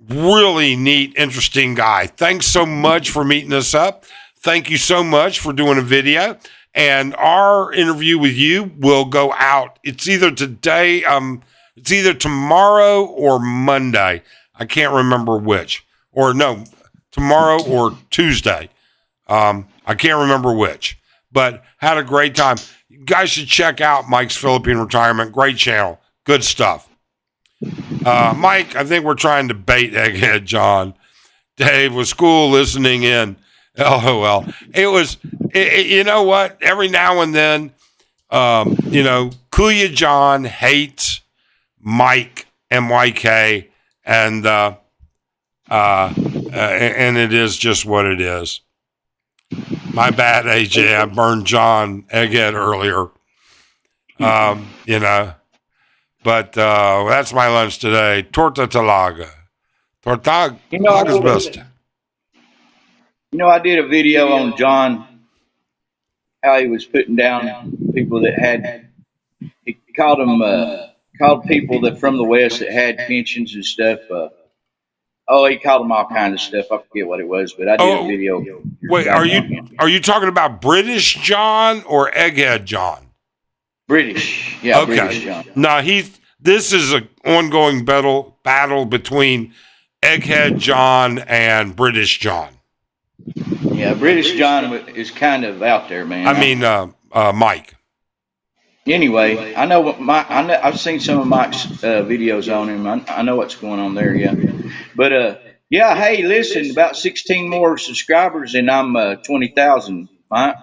Really neat, interesting guy. Thanks so much for meeting us up. Thank you so much for doing a video. And our interview with you will go out. It's either today, it's either tomorrow or Monday. I can't remember which. Or no, tomorrow or Tuesday. I can't remember which. But had a great time. You guys should check out Mike's Philippine Retirement. Great channel. Good stuff. Mike, I think we're trying to bait Egghead John. Dave was cool listening in. LOL. It was, you know what? Every now and then, Kuya John hates Mike, MYK, and it is just what it is. My bad, AJ. I burned John Egghead earlier. But that's my lunch today. Torta talaga. Torta's best. You know, I did a video on John, how he was putting down people that had, he called them, called people that from the West that had pensions and stuff. He called them all kinds of stuff. I forget what it was, but I did a video. Wait, are you talking about British John or Egghead John? British. Yeah, British Okay. John. Now this is an ongoing battle between Egghead John and British John. Yeah, British John is kind of out there, man. I mean, Mike. Anyway, I know what I've seen some of Mike's videos on him. I know what's going on there. Yeah, but yeah. Hey, listen, about 16 more subscribers, and I'm 20,000. Right? Of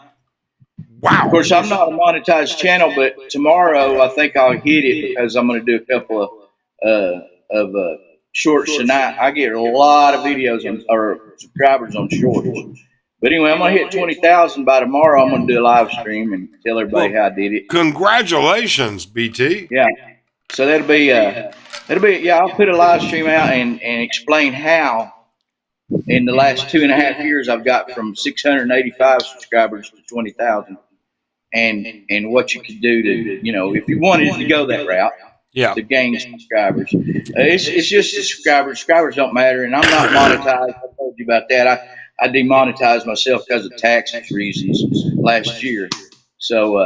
Wow. course, I'm not a monetized channel, but tomorrow I think I'll hit it because I'm going to do a couple of shorts tonight. I get a lot of videos on or subscribers on shorts. But anyway, I'm going to hit 20,000 by tomorrow. I'm going to do a live stream and tell everybody how I did it. Congratulations, BT. Yeah. So that'll be yeah. I'll put a live stream out and explain how in the last 2.5 years I've got from 685 subscribers to 20,000. And what you could do to, if you wanted to go that route Yeah. to gain subscribers. It's just the subscribers. Subscribers don't matter, and I'm not monetized. I told you about that. I demonetized myself because of tax reasons last year. So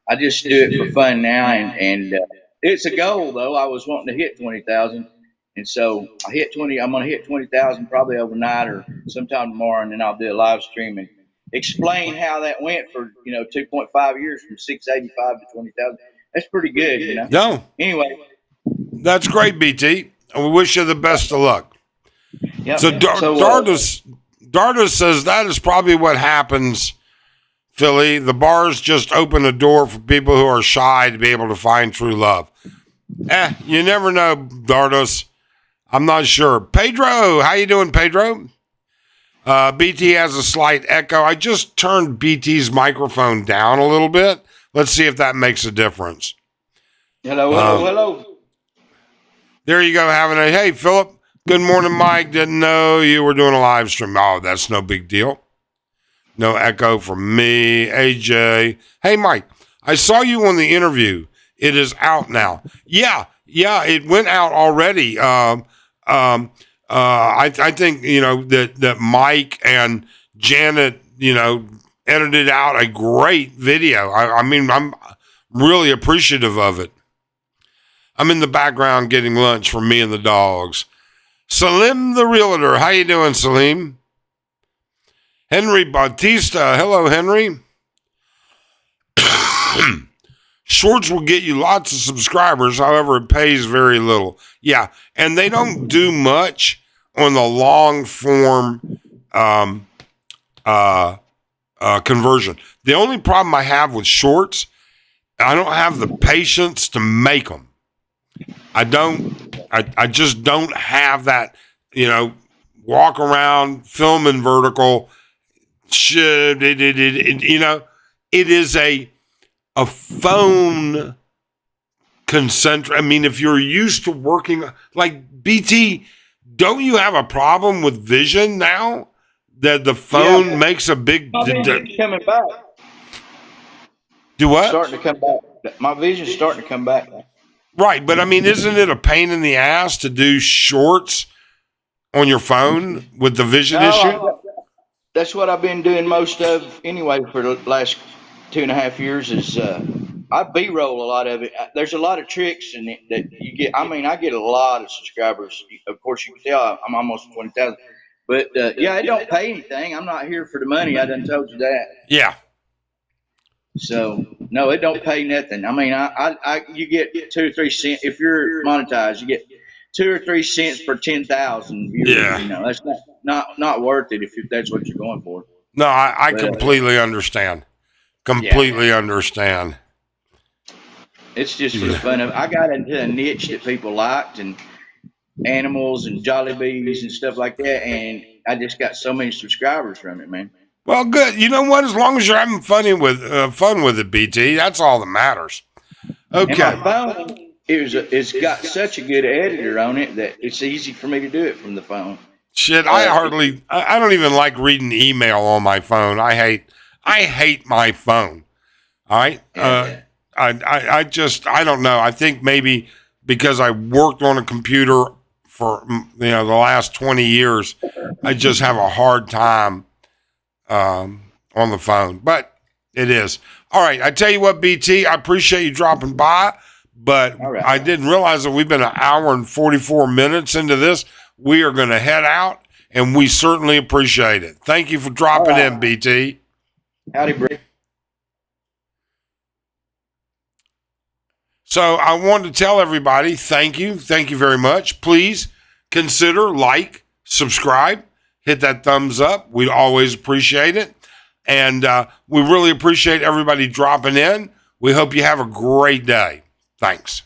I just do it for fun now, and it's a goal though. I was wanting to hit 20,000, and so I hit 20. I'm going to hit 20,000 probably overnight or sometime tomorrow, and then I'll do a live stream and explain how that went for 2.5 years from 685 to 20,000. That's pretty good. No. Anyway, that's great, BT. And we wish you the best of luck. Yep. So Dardus says that is probably what happens, Philly. The bars just open a door for people who are shy to be able to find true love. You never know, Dardus. I'm not sure. Pedro, how you doing, Pedro? BT has a slight echo. I just turned BT's microphone down a little bit. Let's see if that makes a difference. Hello. There you go, hey, Philip. Good morning, Mike. Didn't know you were doing a live stream. Oh, that's no big deal. No echo from me. AJ. Hey, Mike, I saw you on the interview. It is out now. Yeah, it went out already. I think, that Mike and Janet, edited out a great video. I mean, I'm really appreciative of it. I'm in the background getting lunch for me and the dogs. Salim the Realtor. How you doing, Salim? Henry Bautista. Hello, Henry. Shorts will get you lots of subscribers. However, it pays very little. Yeah, and they don't do much on the long form conversion. The only problem I have with shorts, I don't have the patience to make them. I just don't have that, walk around, film in vertical. It is a phone concentric. I mean, if you're used to working like BT, don't you have a problem with vision now that the phone makes a big coming back? Do what? Starting to come back. My vision's starting to come back. Right, but I mean, isn't it a pain in the ass to do shorts on your phone with the vision issue? That's what I've been doing most of anyway for the last 2.5 years. Is I B-roll a lot of it. There's a lot of tricks in it that you get. I mean, I get a lot of subscribers. Of course, you can tell I'm almost 20,000. But it don't pay anything. I'm not here for the money. I done told you that. Yeah. So no, it don't pay nothing. I mean, you get 2 or 3 cents if you're monetized. You get 2 or 3 cents per 10,000 viewers. Yeah. That's not worth it if that's what you're going for. No, I completely understand. Completely understand. It's just for the fun of it. I got into a niche that people liked, and animals and Jollibees and stuff like that, and I just got so many subscribers from it, man. Well, good. You know what? As long as you're having fun with it, BT, that's all that matters. Okay. And my phone, it's got such a good editor on it that it's easy for me to do it from the phone. Shit, I don't even like reading email on my phone. I hate my phone. All right. I don't know. I think maybe because I worked on a computer for the last 20 years, I just have a hard time on the phone. But It is. All right. I tell you what, BT, I appreciate you dropping by, but All right. I didn't realize that we've been an hour and 44 minutes into this. We are going to head out, and we certainly appreciate it. Thank you for dropping in, BT. Howdy, Brick. So I wanted to tell everybody, thank you. Thank you very much. Please consider like, subscribe, hit that thumbs up. We always appreciate it. And we really appreciate everybody dropping in. We hope you have a great day. Thanks.